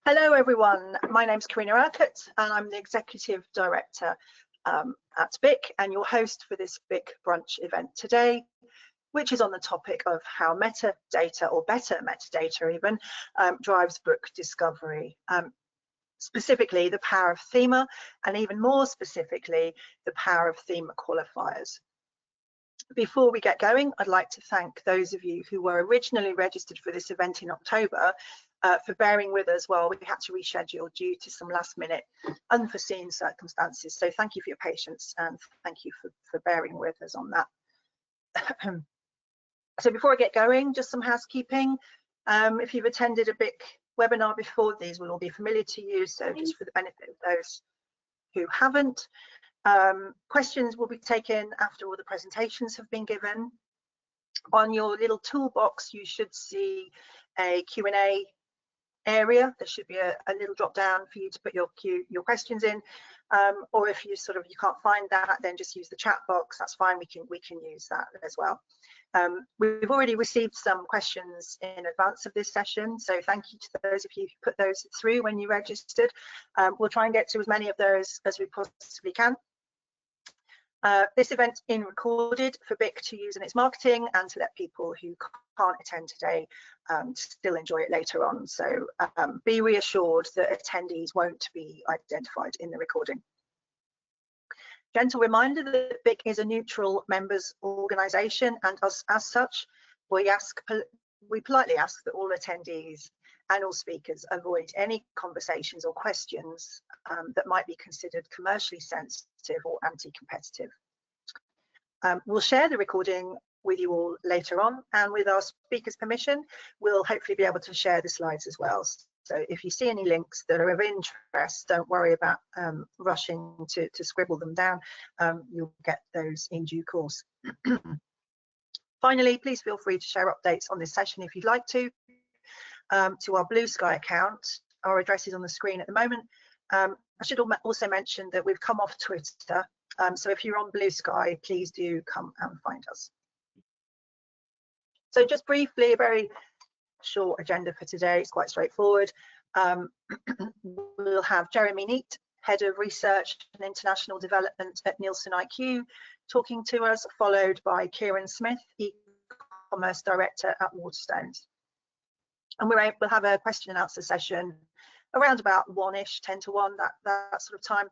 Hello everyone, my name's Karina Urquhart and I'm the Executive Director at BIC and your host for this BIC Brunch event today, which is on the topic of how metadata, or better metadata even, drives book discovery. Specifically the power of Thema, and even more specifically the power of Thema Qualifiers. Before we get going, I'd like to thank those of you who were originally registered for this event in October for bearing with us while we had to reschedule due to some last minute unforeseen circumstances. So thank you for your patience and thank you for bearing with us on that. So before I get going, just some housekeeping. If you've attended a BIC webinar before, these will all be familiar to you. So just for the benefit of those who haven't, questions will be taken after all the presentations have been given. On your little toolbox, you should see a Q&A area. There should be a little drop down for you to put your questions in, or if you can't find that, then just use the chat box. That's fine. We can use that as well. We've already received some questions in advance of this session, so thank you to those of you who put those through when you registered. We'll try and get to as many of those as we possibly can. This event is being recorded for BIC to use in its marketing and to let people who can't attend today still enjoy it later on. So be reassured that attendees won't be identified in the recording. Gentle reminder that BIC is a neutral members organisation, and as such, we politely ask that all attendees and all speakers avoid any conversations or questions that might be considered commercially sensitive or anti-competitive. We'll share the recording with you all later on, and with our speakers' permission, we'll hopefully be able to share the slides as well. So if you see any links that are of interest, don't worry about rushing to scribble them down. You'll get those in due course. Finally, please feel free to share updates on this session if you'd like to our Blue Sky account. Our address is on the screen at the moment. I should also mention that we've come off Twitter, so if you're on Blue Sky, please do come and find us. So just briefly, a very short agenda for today. It's quite straightforward. We'll have Jeremy Neat, Head of Research and International Development at NielsenIQ, talking to us, followed by Kieran Smith, E-commerce Director at Waterstones. And we'll have a question and answer session around about 1-ish, 10 to 1, that sort of time,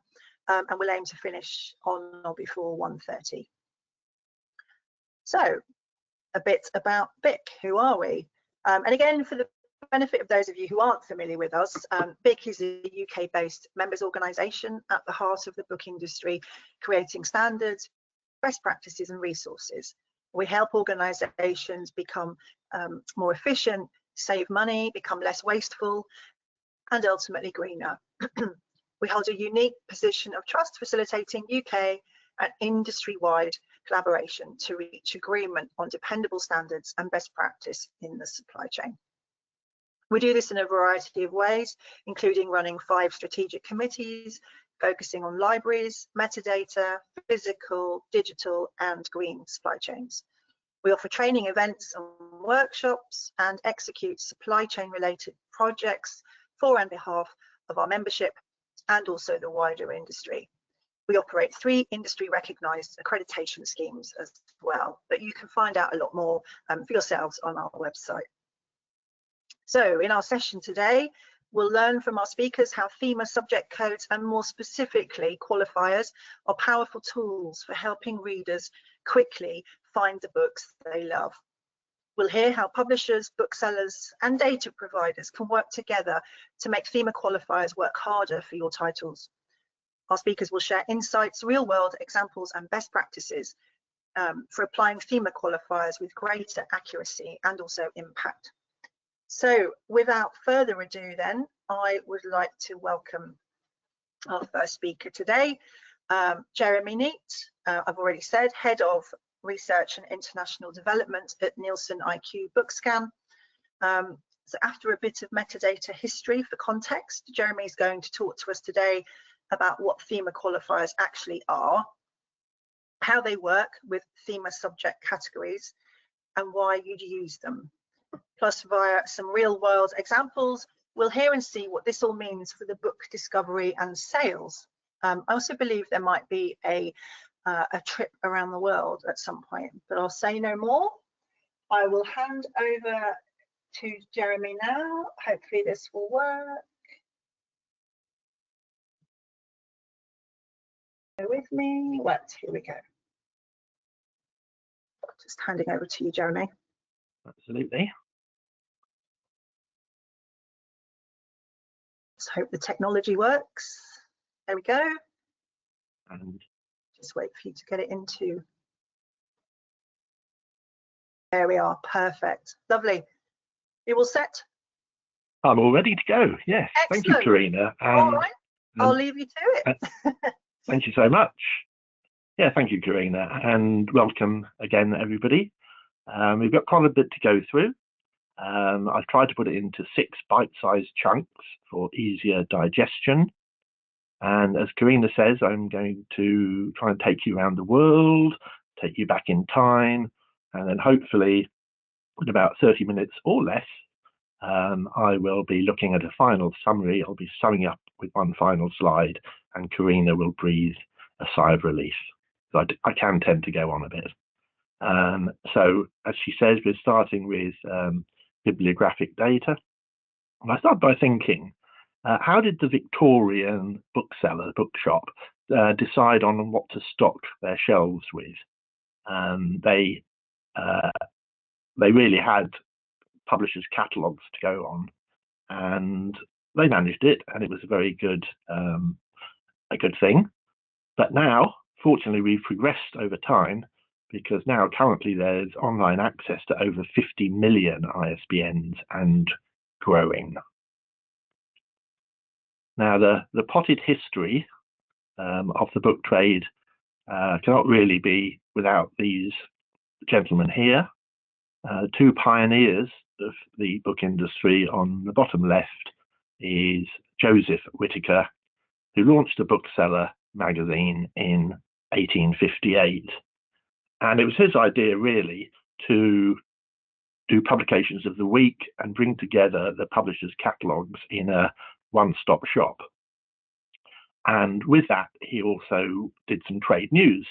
and we'll aim to finish on or before 1:30. So a bit about BIC. Who are we? And again, for the benefit of those of you who aren't familiar with us, BIC is a UK-based members organisation at the heart of the book industry, creating standards, best practices and resources. We help organisations become more efficient, save money, become less wasteful, and ultimately greener. We hold a unique position of trust, facilitating UK and industry-wide collaboration to reach agreement on dependable standards and best practice in the supply chain. We do this in a variety of ways, including running 5 strategic committees, focusing on libraries, metadata, physical, digital, and green supply chains. We offer training events and workshops and execute supply chain related projects for and behalf of our membership and also the wider industry. We operate 3 industry recognised accreditation schemes as well, but you can find out a lot more for yourselves on our website. So in our session today, we'll learn from our speakers how Thema subject codes and more specifically qualifiers are powerful tools for helping readers quickly find the books they love. We'll hear how publishers, booksellers and data providers can work together to make Thema qualifiers work harder for your titles. Our speakers will share insights, real-world examples and best practices for applying Thema qualifiers with greater accuracy and also impact. So without further ado then, I would like to welcome our first speaker today, Jeremy Neat, I've already said, Head of Research and International Development at NielsenIQ BookScan. So after a bit of metadata history for context, Jeremy is going to talk to us today about what Thema qualifiers actually are, how they work with Thema subject categories, and why you'd use them. Plus, via some real-world examples, We'll hear and see what this all means for the book discovery and sales. I also believe there might be a trip around the world at some point, but I'll say no more. I will hand over to Jeremy now. Hopefully this will work. Go with me. Right, here we go. Just handing over to you, Jeremy. Absolutely. Just hope the technology works. There we go. And just wait for you to get it into. There we are. Perfect. Lovely. You all set? I'm all ready to go. Yes. Excellent. Thank you, Karina. All right. I'll leave you to it. Thank you so much. Yeah, thank you, Karina, and welcome again, everybody. We've got quite a bit to go through. I've tried to put it into 6 bite-sized chunks for easier digestion. And as Karina says, I'm going to try and take you around the world, take you back in time, and then hopefully in about 30 minutes or less, I will be looking at a final summary. I'll be summing up with one final slide, and Karina will breathe a sigh of relief. So I can tend to go on a bit. So as she says, we're starting with bibliographic data. And I started by thinking, how did the Victorian bookseller, bookshop, decide on what to stock their shelves with? They really had publishers' catalogues to go on, and they managed it, and it was a very good thing. But now, fortunately, we've progressed over time, because now currently there's online access to over 50 million ISBNs and growing. Now, the potted history of the book trade cannot really be without these gentlemen here, 2 pioneers of the book industry. On the bottom left is Joseph Whitaker, who launched a bookseller magazine in 1858. And it was his idea, really, to do publications of the week and bring together the publishers' catalogues in a one-stop shop. And with that, he also did some trade news.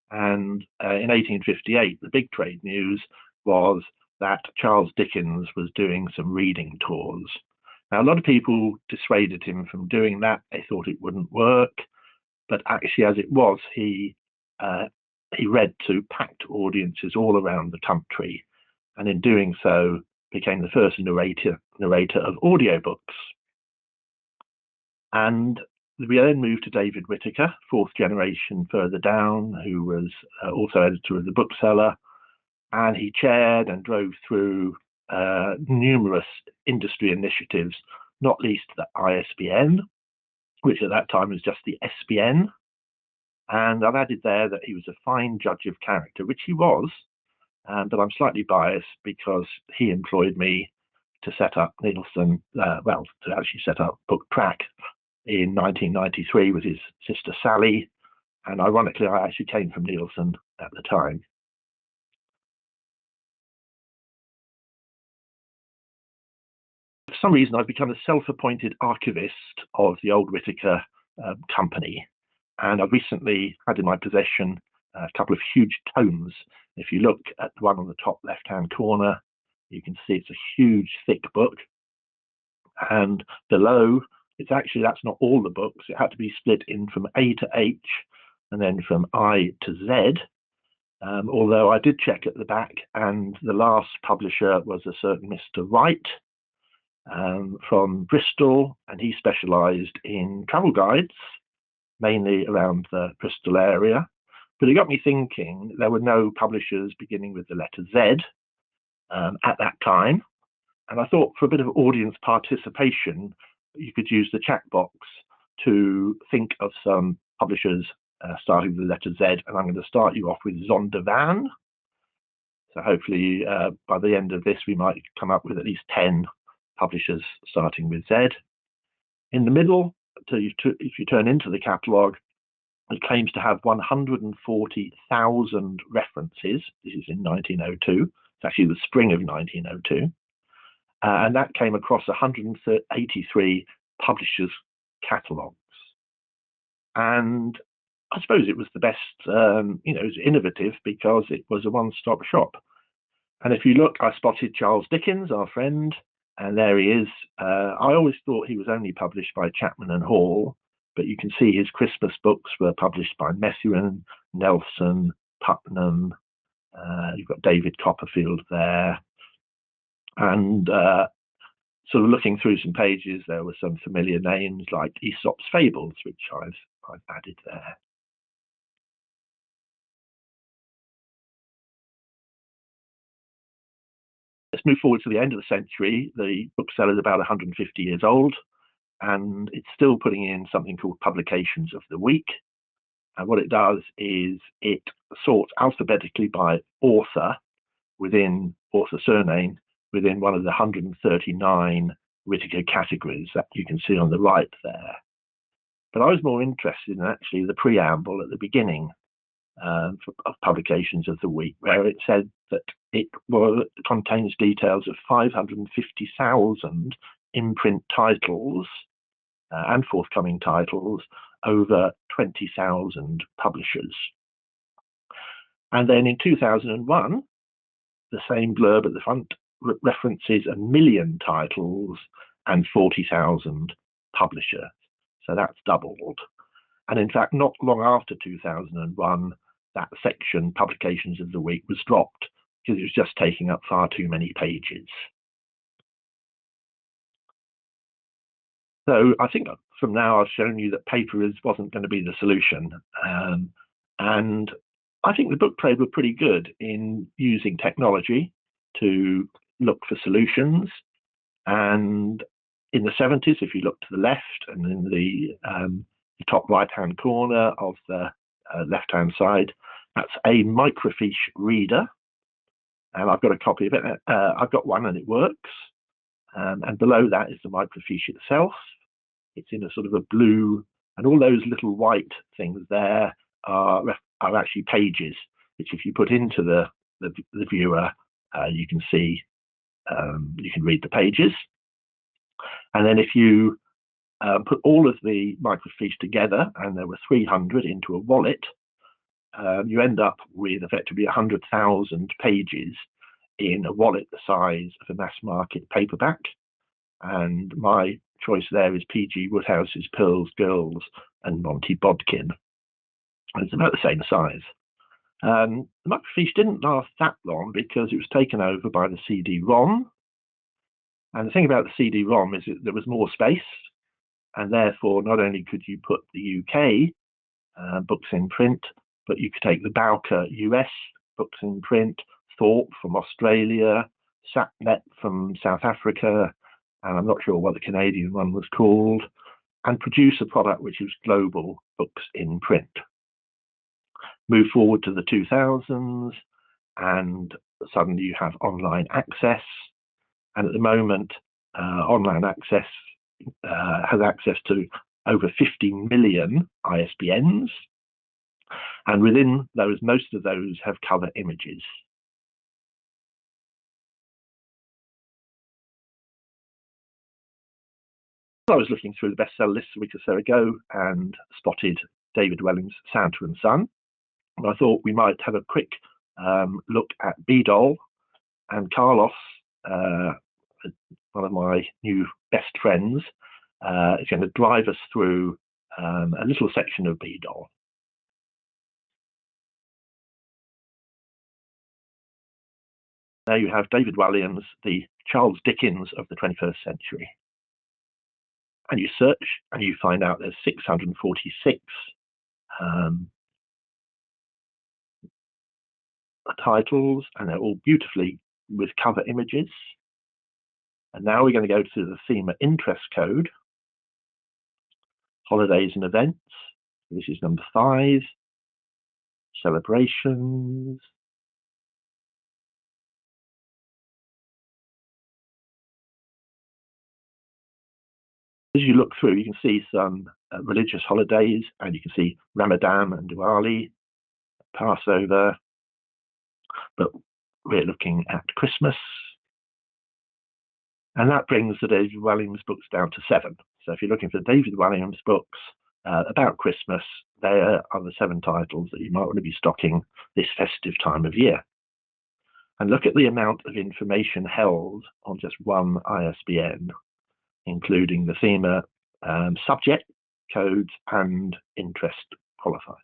And in 1858, the big trade news was that Charles Dickens was doing some reading tours. Now, a lot of people dissuaded him from doing that. They thought it wouldn't work. But actually, as it was, he read to packed audiences all around the country, and in doing so became the first narrator of audiobooks. And we then moved to David Whitaker, 4th generation further down, who was also editor of the Bookseller, and he chaired and drove through numerous industry initiatives, not least the ISBN, which at that time was just the SBN. And I've added there that he was a fine judge of character, which he was, but I'm slightly biased because he employed me to set up Nielsen, to actually set up BookTrack in 1993 with his sister Sally. And ironically, I actually came from Nielsen at the time. For some reason, I've become a self-appointed archivist of the old Whitaker company. And I've recently had in my possession a couple of huge tomes. If you look at the one on the top left-hand corner, you can see it's a huge, thick book. And below, that's not all the books. It had to be split in from A to H and then from I to Z. Although I did check at the back, and the last publisher was a certain Mr. Wright from Bristol, and he specialised in travel guides, mainly around the Bristol area. But it got me thinking, there were no publishers beginning with the letter Z at that time. And I thought, for a bit of audience participation, you could use the chat box to think of some publishers starting with the letter Z. And I'm going to start you off with Zondervan. So hopefully by the end of this, we might come up with at least 10 publishers starting with Z. In the middle, if you turn into the catalogue, it claims to have 140,000 references. This is in 1902. It's actually the spring of 1902. and that came across 183 publishers' catalogues. And I suppose it was the best, it was innovative because it was a one-stop shop. And if you look, I spotted Charles Dickens, our friend, and there he is. I always thought he was only published by Chapman and Hall, but you can see his Christmas books were published by Methuen, Nelson, Putnam. You've got David Copperfield there. And sort of looking through some pages, there were some familiar names like Aesop's Fables, which I've added there. Let's move forward to the end of the century. The bookseller is about 150 years old, and it's still putting in something called Publications of the Week. And what it does is it sorts alphabetically by author within author surname within one of the 139 Whitaker categories that you can see on the right there. But I was more interested in actually the preamble at the beginning of Publications of the Week, where it said that it contains details of 550,000 imprint titles and forthcoming titles over 20,000 publishers. And then in 2001, the same blurb at the front references 1 million titles and 40,000 publishers. So that's doubled. And in fact, not long after 2001, that section, Publications of the Week, was dropped because it was just taking up far too many pages. So I think from now I've shown you that paper wasn't going to be the solution. And I think the book trade were pretty good in using technology to look for solutions. And in the 70s, if you look to the left and in the top right-hand corner of the left-hand side, that's a microfiche reader. And I've got a copy of it. I've got one and it works. And below that is the microfiche itself. It's in a sort of a blue, and all those little white things there are actually pages, which if you put into the viewer, you can see, you can read the pages. And then if you put all of the microfiche together, and there were 300 into a wallet, you end up with effectively 100,000 pages in a wallet the size of a mass market paperback. And my choice there is P.G. Woodhouse's Pearls, Girls and Monty Bodkin. And it's about the same size. The microfiche didn't last that long because it was taken over by the CD-ROM. And the thing about the CD-ROM is that there was more space, and therefore not only could you put the UK books in print, but you could take the Bowker US books in print, Thorpe from Australia, Sapnet from South Africa, and I'm not sure what the Canadian one was called, and produce a product which was global books in print. Move forward to the 2000s, and suddenly you have online access. And at the moment, online access has access to over 50 million ISBNs. And within those, most of those have cover images. I was looking through the bestseller list a week or so ago and spotted David Welling's Santa and Son. And I thought we might have a quick look at B-Doll, and Carlos, one of my new best friends, is going to drive us through a little section of B-Doll. There you have David Walliams, the Charles Dickens of the 21st century. And you search and you find out there's 646 titles, and they're all beautifully with cover images. And now we're going to go to the Thema interest code, holidays and events. This is number 5, celebrations. As you look through, you can see some religious holidays, and you can see Ramadan and Diwali, Passover, but we're looking at Christmas. And that brings the David Walliams books down to 7. So if you're looking for David Walliams books about Christmas, there are the 7 titles that you might want to be stocking this festive time of year. And look at the amount of information held on just one ISBN, including the Thema subject codes and interest qualifiers.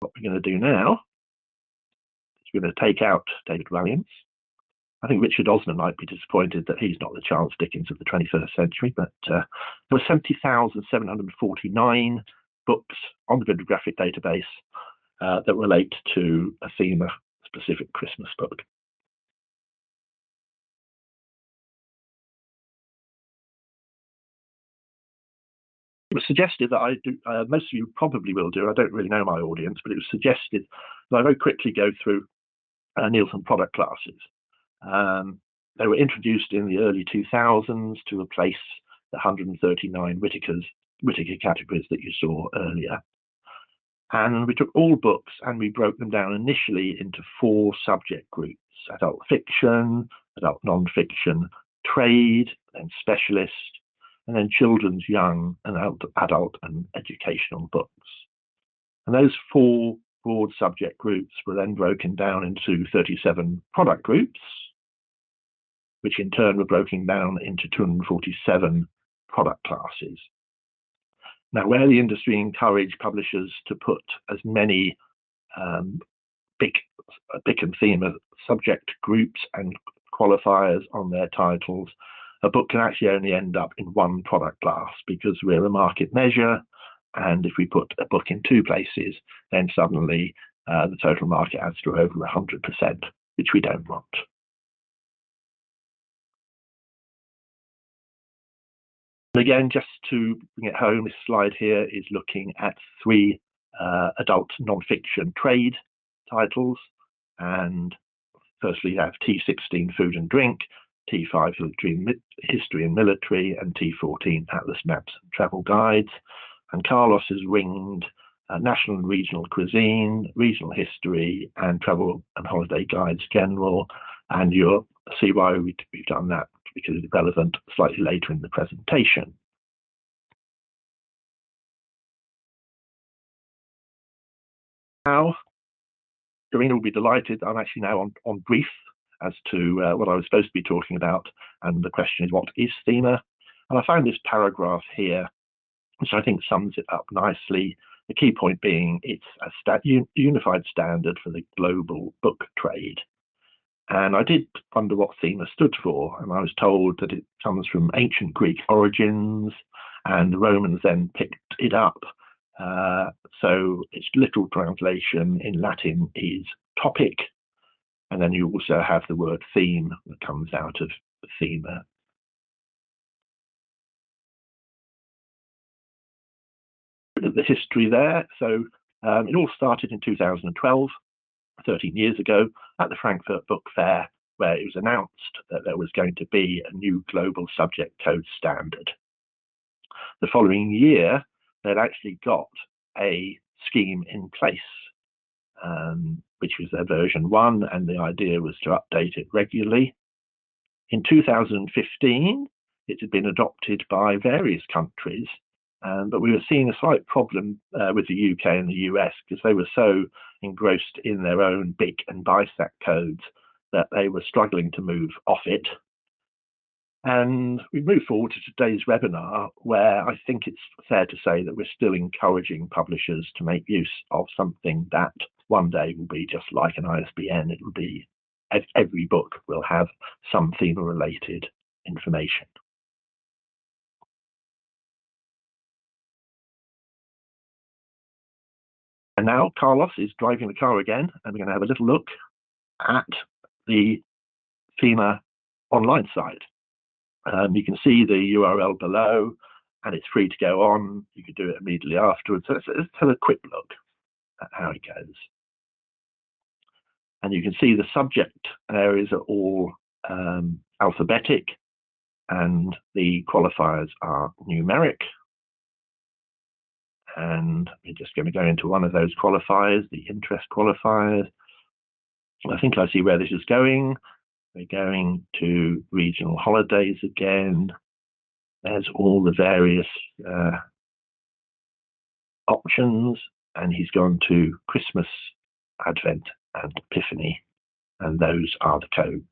What we're going to do now is we're going to take out David Walliams. I think Richard Osman might be disappointed that he's not the Charles Dickens of the 21st century, but there were 70,749 books on the bibliographic database that relate to a Thema-specific Christmas book. It was suggested that I do, most of you probably will do, I don't really know my audience, but it was suggested that I very quickly go through Nielsen product classes. They were introduced in the early 2000s to replace the 139 Whittaker categories that you saw earlier. And we took all books and we broke them down initially into 4 subject groups: adult fiction, adult non-fiction, trade, then specialist, and then children's, young, and adult and educational books. And those 4 broad subject groups were then broken down into 37 product groups, which in turn were broken down into 247 product classes. Now, where the industry encouraged publishers to put as many BIC and Thema subject groups and qualifiers on their titles, a book can actually only end up in 1 product class, because we're a market measure, and if we put a book in 2 places, then suddenly the total market adds to over 100%, which we don't want. Again, just to bring it home, this slide here is looking at 3 adult non-fiction trade titles. And firstly, you have T16 Food and Drink, T5 History and Military, and T14 Atlas Maps and Travel Guides. And Carlos has ringed National and Regional Cuisine, Regional History, and Travel and Holiday Guides General. And you'll see why we've done that, because it's relevant slightly later in the presentation. Now, Karina will be delighted. I'm actually now on brief as to what I was supposed to be talking about, and the question is, what is Thema? And I found this paragraph here, which I think sums it up nicely. The key point being it's a unified standard for the global book trade. And I did wonder what Thema stood for, and I was told that it comes from ancient Greek origins, and the Romans then picked it up. So its literal translation in Latin is topic, and then you also have the word theme that comes out of Thema. The history there. So it all started in 2012. 13 years ago at the Frankfurt Book Fair, where it was announced that there was going to be a new global subject code standard. The following year, they'd actually got a scheme in place, which was their version 1, and the idea was to update it regularly. In 2015, it had been adopted by various countries, but we were seeing a slight problem with the UK and the US, because they were so engrossed in their own BIC and BISAC codes that they were struggling to move off it. And we move forward to today's webinar, where I think it's fair to say that we're still encouraging publishers to make use of something that one day will be just like an ISBN. It will be, every book will have some Thema-related information. And now Carlos is driving the car again, and we're going to have a little look at the Thema online site. You can see the URL below, and it's free to go on. You can do it immediately afterwards. So let's have a quick look at how it goes. And you can see the subject areas are all alphabetic, and the qualifiers are numeric. And we're just going to go into one of those qualifiers, the interest qualifiers. I think I see where this is going. We're going to regional holidays again. There's all the various options, and he's gone to Christmas, Advent, and Epiphany, and those are the codes.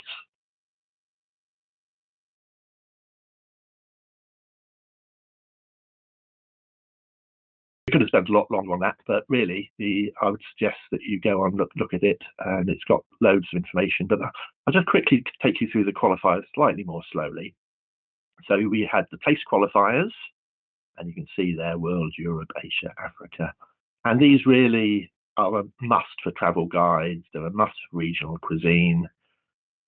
We could have spent a lot longer on that, but really, I would suggest that you go on, look at it, and it's got loads of information. But I'll just quickly take you through the qualifiers slightly more slowly. So we had the place qualifiers, and you can see there, World, Europe, Asia, Africa. And these really are a must for travel guides. They're a must for regional cuisine.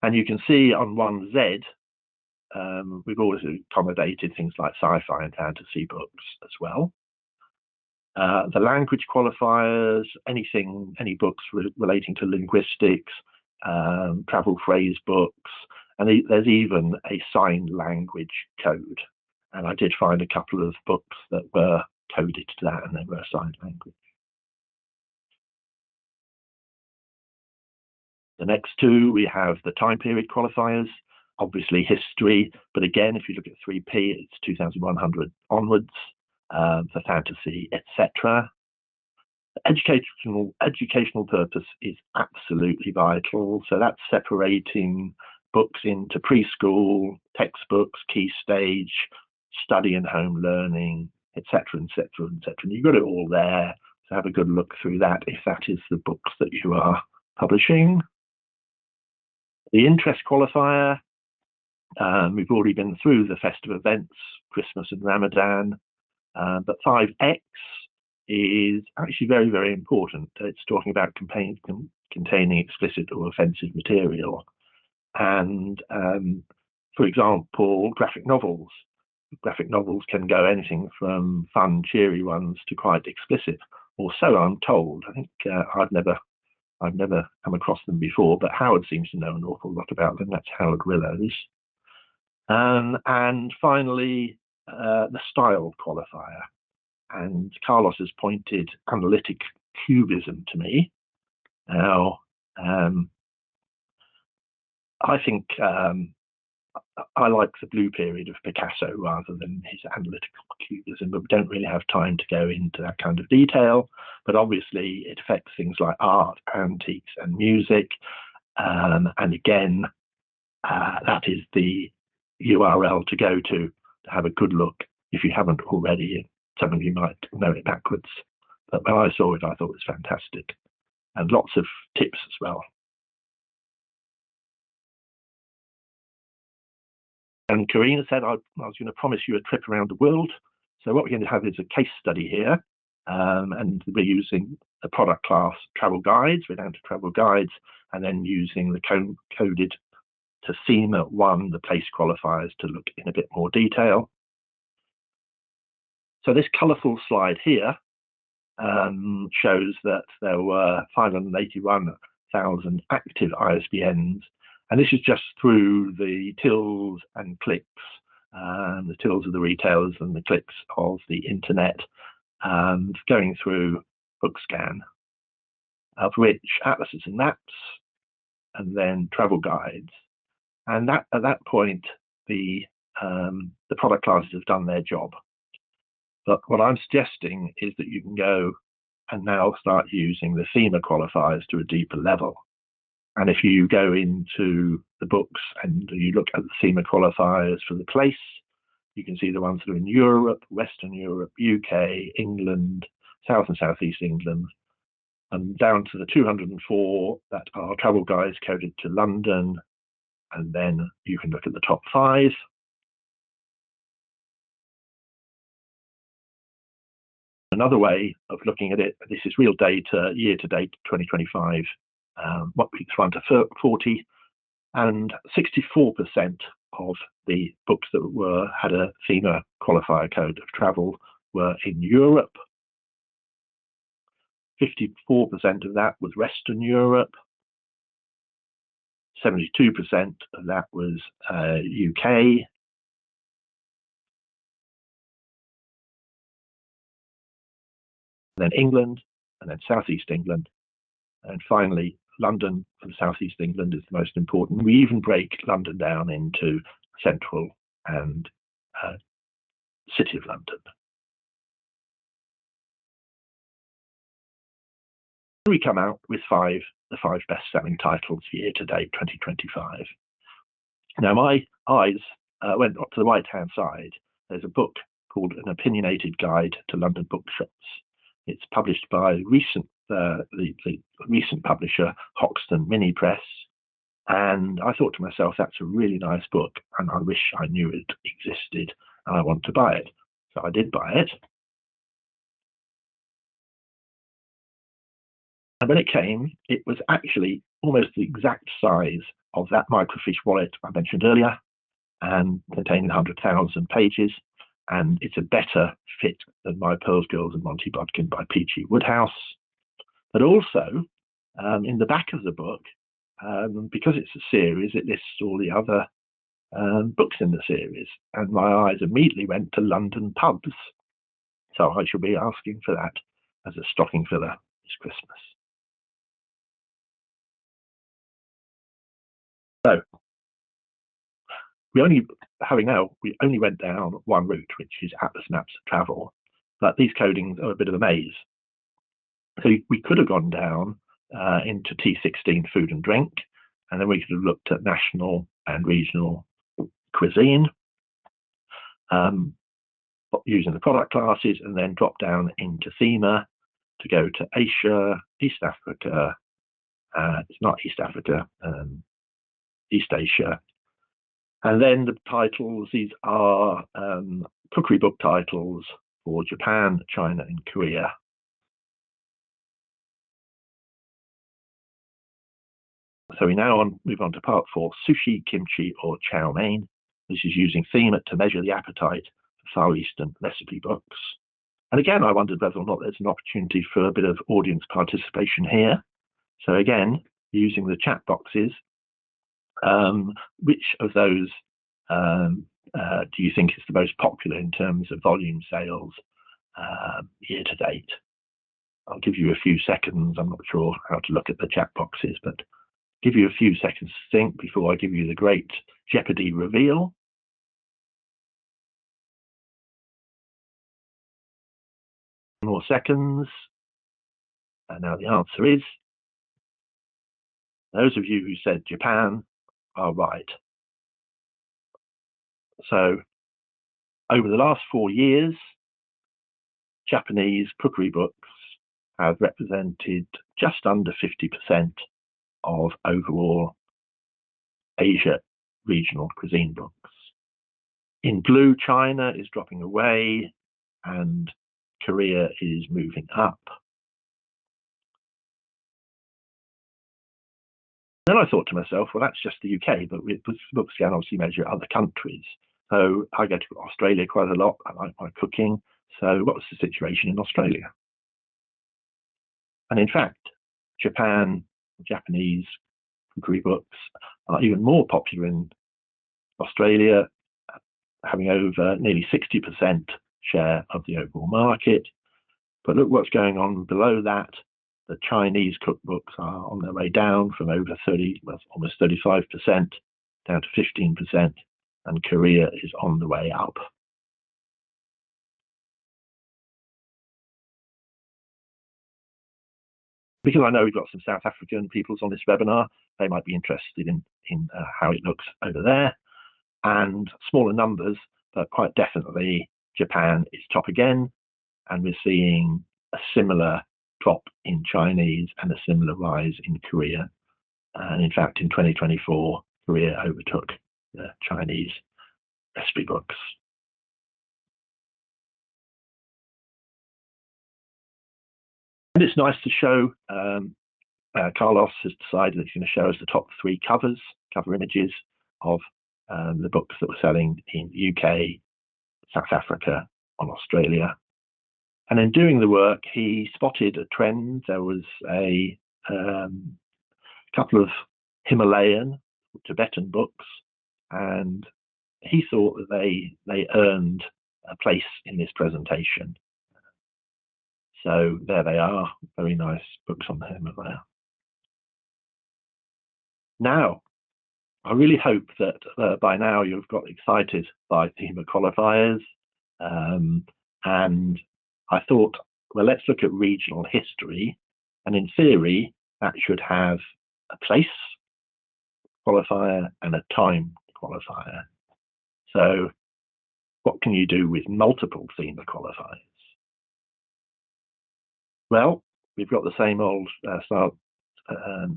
And you can see on 1Z, we've also accommodated things like sci-fi and fantasy books as well. The language qualifiers, any books relating to linguistics, travel phrase books, and there's even a sign language code. And I did find a couple of books that were coded to that, and they were sign language. The next two, we have the time period qualifiers, obviously history, but again, if you look at 3P, it's 2100 onwards, for fantasy, etc. Educational purpose is absolutely vital. So that's separating books into preschool, textbooks, key stage, study and home learning, etc., etc., etc. And you've got it all there. So have a good look through that if that is the books that you are publishing. The interest qualifier, we've already been through the festive events, Christmas and Ramadan, but 5X is actually very, very important. It's talking about containing explicit or offensive material. And for example, graphic novels. Graphic novels can go anything from fun, cheery ones to quite explicit, or so I'm told. I think I've never come across them before, but Howard seems to know an awful lot about them. That's Howard Willows. And finally, the style qualifier. And Carlos has pointed analytic cubism to me. Now, I think I like the blue period of Picasso rather than his analytical cubism, but we don't really have time to go into that kind of detail. But obviously, it affects things like art, antiques, and music. And again, that is the URL to go to have a good look if you haven't already. Some of you might know it backwards, but when I saw it, I thought it was fantastic, and lots of tips as well. And Karina said I was going to promise you a trip around the world. So what we're going to have is a case study here, and we're using the product class travel guides. We're down to travel guides, and then using the coded to Thema 1, the place qualifiers, to look in a bit more detail. So this colourful slide here shows that there were 581,000 active ISBNs, and this is just through the tills and clicks. The tills of the retailers and the clicks of the internet, going through BookScan, of which atlases and maps, and then travel guides. And that at that point, the product classes have done their job. But what I'm suggesting is that you can go and now start using the Thema qualifiers to a deeper level. And if you go into the books and you look at the Thema qualifiers for the place, you can see the ones that are in Europe, Western Europe, UK, England, South and Southeast England, and down to the 204 that are travel guides coded to London. And then you can look at the top 5. Another way of looking at it, this is real data, year to date 2025, weeks 1 to 40, and 64% of the books that had a Thema qualifier code of travel were in Europe. 54% of that was Western Europe. 72% of that was UK. Then England, and then Southeast England, and finally London and South East England is the most important. We even break London down into central and City of London. We come out with the five best-selling titles year to date 2025. Now my eyes went up to the right-hand side. There's a book called An Opinionated Guide to London Bookshops. It's published by the recent publisher Hoxton Mini Press, and I thought to myself, that's a really nice book, and I wish I knew it existed, and I want to buy it. So I did buy it. And when it came, it was actually almost the exact size of that microfiche wallet I mentioned earlier, and containing 100,000 pages. And it's a better fit than My Pearls, Girls and Monty Bodkin by P.G. Wodehouse. But also, in the back of the book, because it's a series, it lists all the other books in the series. And my eyes immediately went to London pubs. So I shall be asking for that as a stocking filler this Christmas. So, we only went down one route, which is Atlas Maps Travel, but these codings are a bit of a maze. So we could have gone down into T16 food and drink, and then we could have looked at national and regional cuisine using the product classes, and then drop down into Thema to go to Asia, East Africa, it's not East Africa, East Asia. And then the titles, these are cookery book titles for Japan, China, and Korea. So we now move on to part 4, sushi, kimchi, or chow mein. This is using Thema to measure the appetite for Far Eastern recipe books. And again, I wondered whether or not there's an opportunity for a bit of audience participation here. So again, using the chat boxes, which of those do you think is the most popular in terms of volume sales year to date? I'll give you a few seconds. I'm not sure how to look at the chat boxes, but give you a few seconds to think before I give you the great Jeopardy reveal. More seconds. And now the answer is, those of you who said Japan are right. So over the last 4 years, Japanese cookery books have represented just under 50% of overall Asia regional cuisine books. In blue, China is dropping away and Korea is moving up. Then I thought to myself, well, that's just the UK, but with BookScan obviously measure other countries. So I go to Australia quite a lot. I like my cooking. So what's the situation in Australia? And in fact, Japanese cookery books are even more popular in Australia, having over nearly 60% share of the overall market. But look what's going on below that. The Chinese cookbooks are on their way down from over 30, well, almost 35% down to 15%, and Korea is on the way up. Because I know we've got some South African peoples on this webinar, they might be interested in how it looks over there. And smaller numbers, but quite definitely Japan is top again, and we're seeing a similar drop in Chinese and a similar rise in Korea. And in fact, in 2024, Korea overtook the Chinese recipe books. And it's nice to show, Carlos has decided that he's going to show us the top 3 cover images of the books that were selling in the UK, South Africa, and Australia. And in doing the work, he spotted a trend. There was a couple of Himalayan, Tibetan books, and he thought that they earned a place in this presentation. So there they are, very nice books on the Himalaya. Now, I really hope that by now you've got excited by Thema Qualifiers, and I thought, well, let's look at regional history, and in theory that should have a place qualifier and a time qualifier. So what can you do with multiple Thema Qualifiers? Well, we've got the same old start.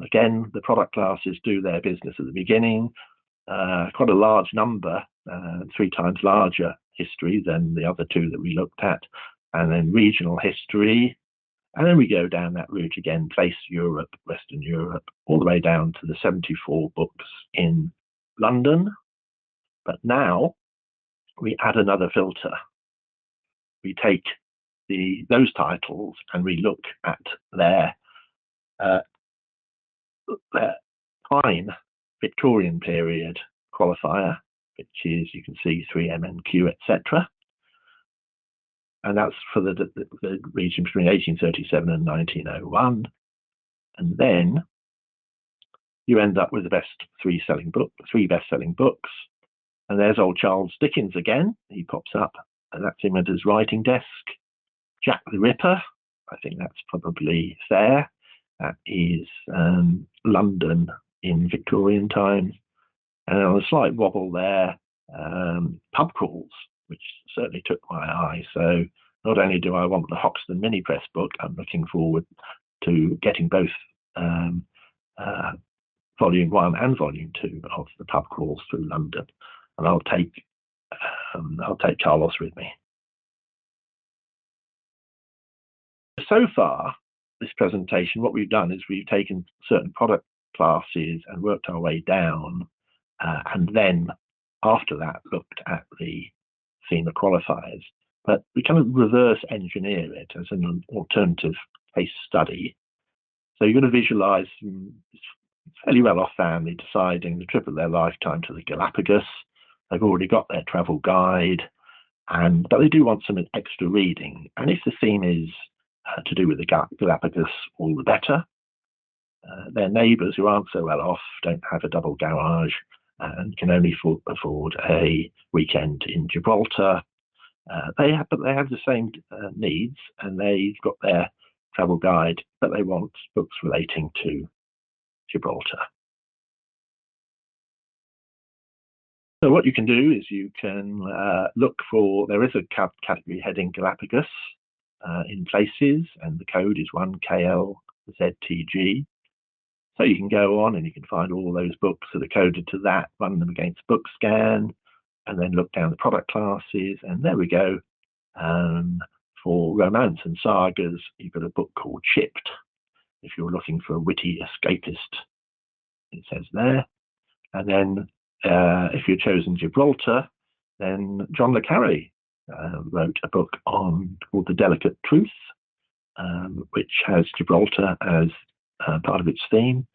Again, the product classes do their business at the beginning. Quite a large number, 3 times larger history than the other 2 that we looked at, and then regional history, and then we go down that route again, place Europe, Western Europe, all the way down to the 74 books in London. But now we add another filter. We take those titles and we look at their time Victorian period qualifier, which is, you can see 3MNQ, etc. And that's for the region between 1837 and 1901. And then you end up with the best 3 best-selling books. And there's old Charles Dickens again. He pops up, and that's him at his writing desk. Jack the Ripper, I think that's probably fair. That is London in Victorian times. And on a slight wobble there, pub crawls, which certainly took my eye. So not only do I want the Hoxton mini press book, I'm looking forward to getting both volume 1 and volume 2 of the pub crawls through London, and I'll take Carlos with me. So far, this presentation, what we've done is we've taken certain product classes and worked our way down, and then after that looked at the Thema Qualifiers. But we kind of reverse engineer it as an alternative case study. So you're going to visualize fairly well-off family deciding the trip of their lifetime to the Galapagos. They've already got their travel guide, but they do want some extra reading. And if the theme is to do with the Galapagos, all the better. Their neighbours who aren't so well off don't have a double garage and can only afford a weekend in Gibraltar. They have the same needs, and they've got their travel guide, but they want books relating to Gibraltar. So what you can do is you can look for, there is a category heading Galapagos in places, and the code is 1KLZTG. So you can go on and you can find all those books that are coded to that, run them against BookScan, and then look down the product classes, and there we go. For romance and sagas, you've got a book called Chipped. If you're looking for a witty escapist, it says there. And then if you've chosen Gibraltar, then John le Carré wrote a book called The Delicate Truth, which has Gibraltar as part of its theme.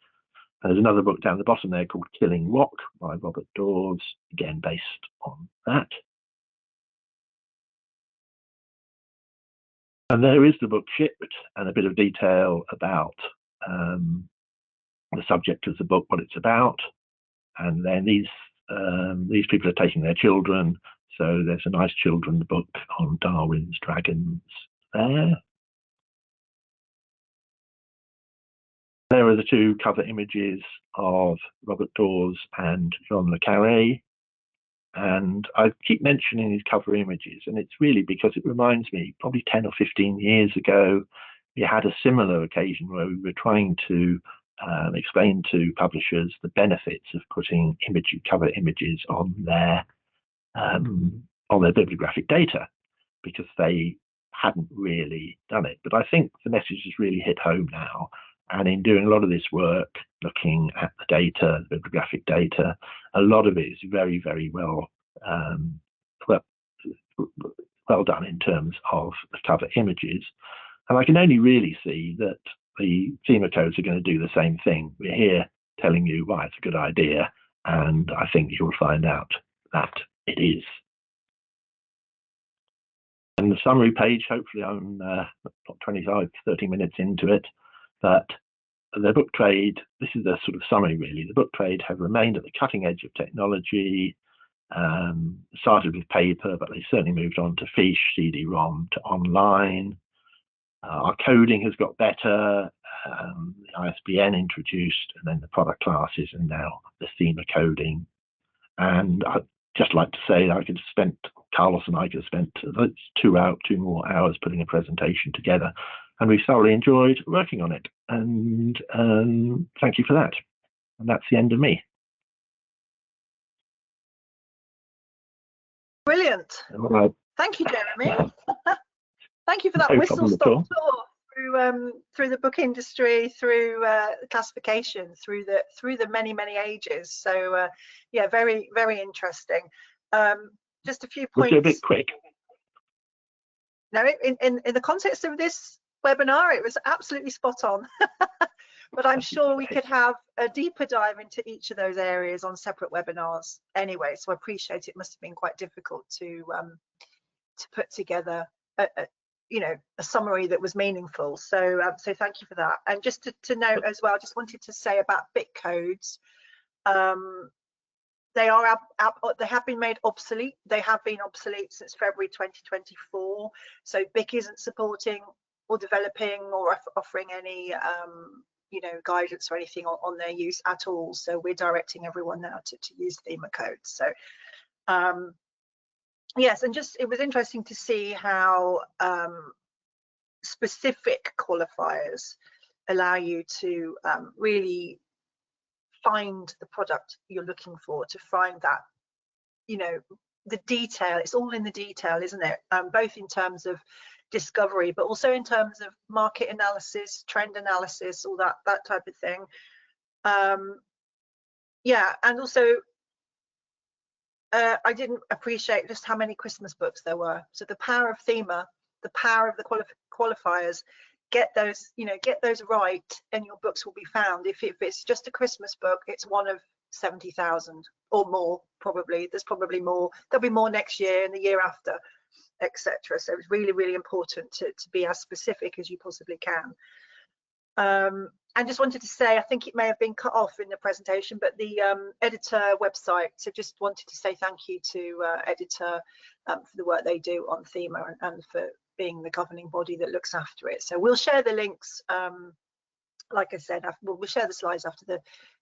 And there's another book down the bottom there called Killing Rock by Robert Dawes, again based on that. And there is the book Chipped, and a bit of detail about the subject of the book, what it's about. And then these people are taking their children, so there's a nice children's book on Darwin's dragons there. There are the 2 cover images of Robert Dawes and John le Carré. And I keep mentioning these cover images, and it's really because it reminds me, probably 10 or 15 years ago, we had a similar occasion where we were trying to explain to publishers the benefits of putting cover images on their bibliographic data, because they hadn't really done it. But I think the message has really hit home now. And in doing a lot of this work, looking at the data, the bibliographic data, a lot of it is very, very well done in terms of the cover images. And I can only really see that the Thema codes are going to do the same thing. We're here telling you why it's a good idea, and I think you'll find out that it is. And the summary page, hopefully I'm not 25, 30 minutes into it, but the book trade, this is the sort of summary really, the book trade have remained at the cutting edge of technology, started with paper, but they certainly moved on to fiche, CD-ROM, to online. Our coding has got better, the ISBN introduced, and then the product classes, and now the Thema coding. And I'd just like to say that Carlos and I could have spent 2 more hours putting a presentation together, and we thoroughly enjoyed working on it. And thank you for that. And that's the end of me. Brilliant. Thank you, Jeremy. Thank you for that No whistle-stop tour through the book industry, through classification, through the many ages. So yeah, very interesting. Just a few points. Was it a bit quick? No, in the context of this webinar, it was absolutely spot on. But I'm sure we could have a deeper dive into each of those areas on separate webinars anyway. So I appreciate it must have been quite difficult to put together a summary that was meaningful. So so thank you for that. And just to note as well, just wanted to say about BIC codes. They have been made obsolete. They have been obsolete since February 2024. So BIC isn't supporting or developing or offering any guidance or anything on their use at all. So we're directing everyone now to use Thema codes. So yes, and just it was interesting to see how specific qualifiers allow you to really find the product you're looking for, to find that, the detail. It's all in the detail, isn't it? Both in terms of discovery, but also in terms of market analysis, trend analysis, all that type of thing. Yeah, and also I didn't appreciate just how many Christmas books there were. So the power of Thema, the power of the qualifiers, get those right, and your books will be found. If it's just a Christmas book, it's one of 70,000 or more, probably. There's probably more. There'll be more next year and the year after, etc. So it's really important to be as specific as you possibly can. And just wanted to say, I think it may have been cut off in the presentation, but the editor website, so just wanted to say thank you to editor for the work they do on Thema and for being the governing body that looks after it. So we'll share the links, like I said, we'll share the slides after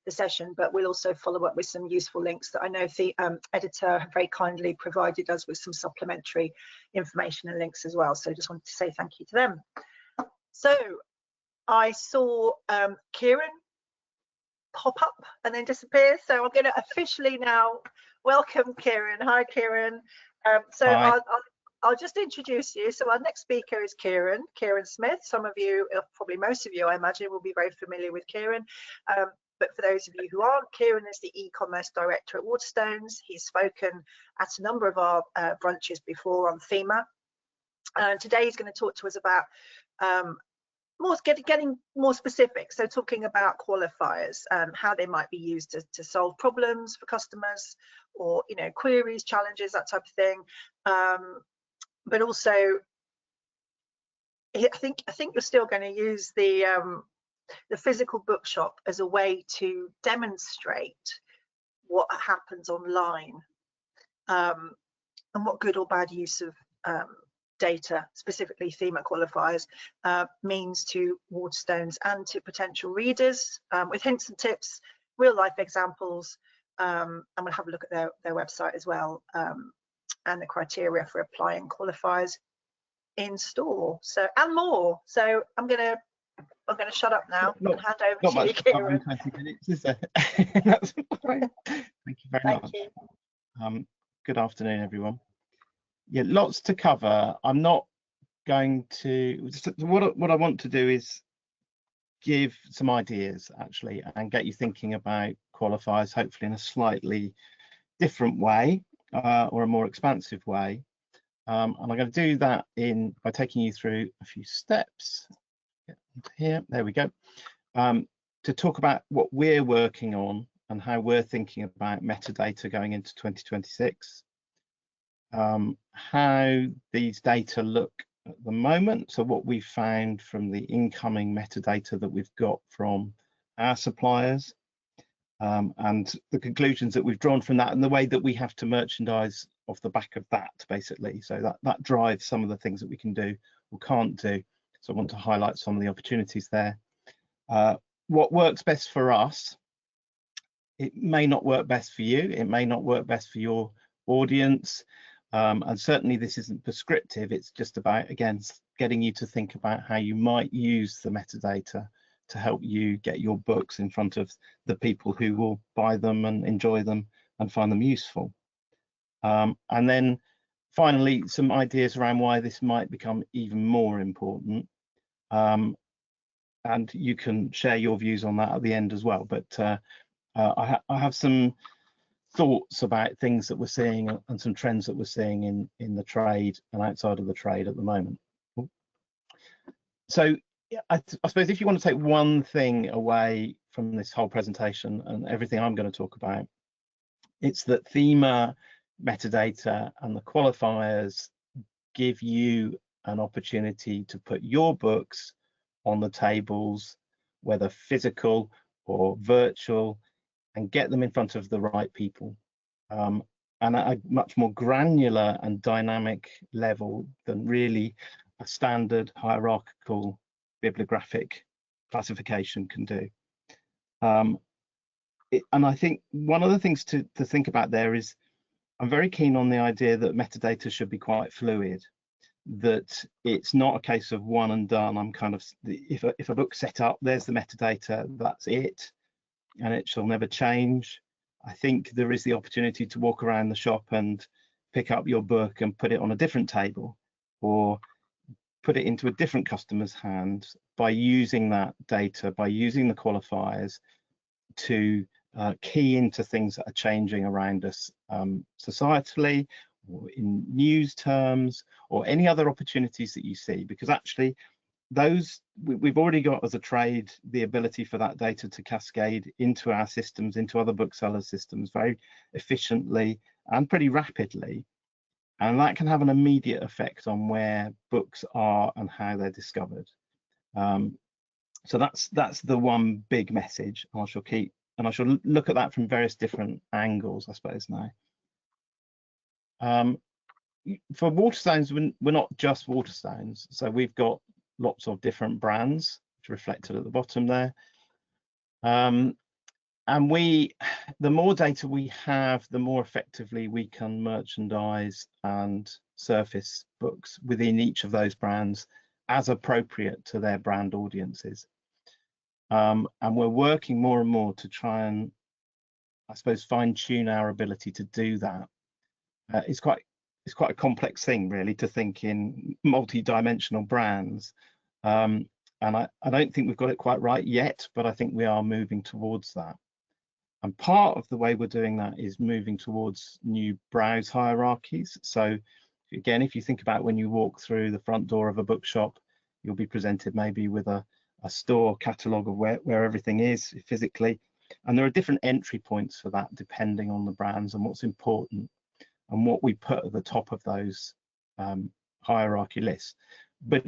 the session, but we'll also follow up with some useful links that I know the editor very kindly provided us with some supplementary information and links as well. So just wanted to say thank you to them. So I saw Kieran pop up and then disappear, so I'm going to officially now welcome Kieran. Hi, Kieran. Hi. I'll just introduce you. So our next speaker is Kieran Smith. Some of you, probably most of you, I imagine, will be very familiar with Kieran. But for those of you who aren't, Kieran is the e-commerce director at Waterstones. He's spoken at a number of our brunches before on Thema. And today he's going to talk to us about getting more specific, so talking about qualifiers, how they might be used to solve problems for customers, or queries, challenges, that type of thing. But also, I think you're still going to use the physical bookshop as a way to demonstrate what happens online, and what good or bad use of data, specifically Thema qualifiers, means to Waterstones and to potential readers, with hints and tips, real life examples, and we'll have a look at their website as well, and the criteria for applying qualifiers in store, so and more. So I'm gonna shut up now and hand over to you, Kieran. 20 minutes, is there? That's fine. Thank you very much. You. Good afternoon, everyone. Yeah, lots to cover. I'm not going to. What I want to do is give some ideas actually, and get you thinking about qualifiers, hopefully in a slightly different way, or a more expansive way. And I'm going to do that by taking you through a few steps. Here, there we go. To talk about what we're working on and how we're thinking about metadata going into 2026. How these data look at the moment. So what we've found from the incoming metadata that we've got from our suppliers, and the conclusions that we've drawn from that, and the way that we have to merchandise off the back of that, basically. So that drives some of the things that we can do or can't do. So I want to highlight some of the opportunities there. What works best for us, it may not work best for you, it may not work best for your audience, and certainly this isn't prescriptive. It's just about, again, getting you to think about how you might use the metadata to help you get your books in front of the people who will buy them and enjoy them and find them useful. And then finally, some ideas around why this might become even more important. And you can share your views on that at the end as well. But I have some thoughts about things that we're seeing and some trends that we're seeing in the trade and outside of the trade at the moment. So I suppose if you want to take one thing away from this whole presentation and everything I'm going to talk about, it's that Thema, metadata and the qualifiers give you an opportunity to put your books on the tables, whether physical or virtual, and get them in front of the right people, and at a much more granular and dynamic level than really a standard hierarchical bibliographic classification can do. And I think one of the things to think about there is, I'm very keen on the idea that metadata should be quite fluid, that it's not a case of one and done. I'm kind of, if a book's set up, there's the metadata, that's it, and it shall never change. I think there is the opportunity to walk around the shop and pick up your book and put it on a different table, or put it into a different customer's hands by using that data, by using the qualifiers to key into things that are changing around us societally, or in news terms, or any other opportunities that you see, because actually those we've already got as a trade the ability for that data to cascade into our systems, into other booksellers' systems very efficiently and pretty rapidly, and that can have an immediate effect on where books are and how they're discovered. So that's the one big message, and I shall look at that from various different angles, I suppose, now. For Waterstones, we're not just Waterstones, so we've got lots of different brands, which are reflected at the bottom there. And the more data we have, the more effectively we can merchandise and surface books within each of those brands as appropriate to their brand audiences. And we're working more and more to try and, I suppose, fine-tune our ability to do that. It's quite a complex thing, really, to think in multi-dimensional brands. And I don't think we've got it quite right yet, but I think we are moving towards that. And part of the way we're doing that is moving towards new browse hierarchies. So again, if you think about when you walk through the front door of a bookshop, you'll be presented maybe with a store catalogue of where everything is physically. And there are different entry points for that depending on the brands and what's important and what we put at the top of those hierarchy lists. But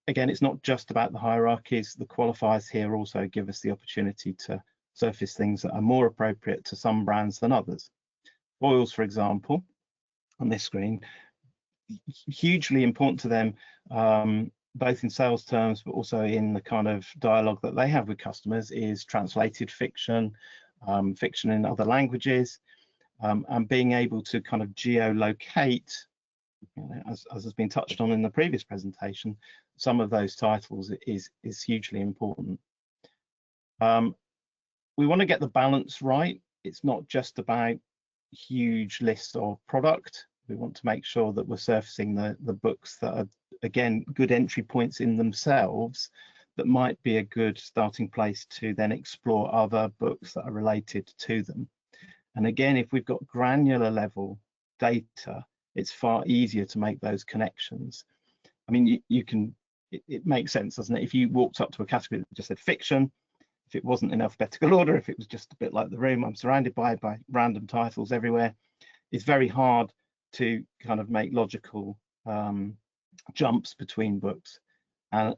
again, it's not just about the hierarchies. The qualifiers here also give us the opportunity to surface things that are more appropriate to some brands than others. Foils, for example, on this screen, hugely important to them, both in sales terms, but also in the kind of dialogue that they have with customers, is translated fiction, fiction in other languages, and being able to kind of geolocate, as has been touched on in the previous presentation, some of those titles is hugely important. We want to get the balance right. It's not just about huge lists of product. We want to make sure that we're surfacing the books that are, again, good entry points in themselves, that might be a good starting place to then explore other books that are related to them. And again, if we've got granular level data, it's far easier to make those connections. I mean, it makes sense, doesn't it? If you walked up to a category that just said fiction, if it wasn't in alphabetical order, if it was just a bit like the room I'm surrounded by random titles everywhere, it's very hard to kind of make logical jumps between books. And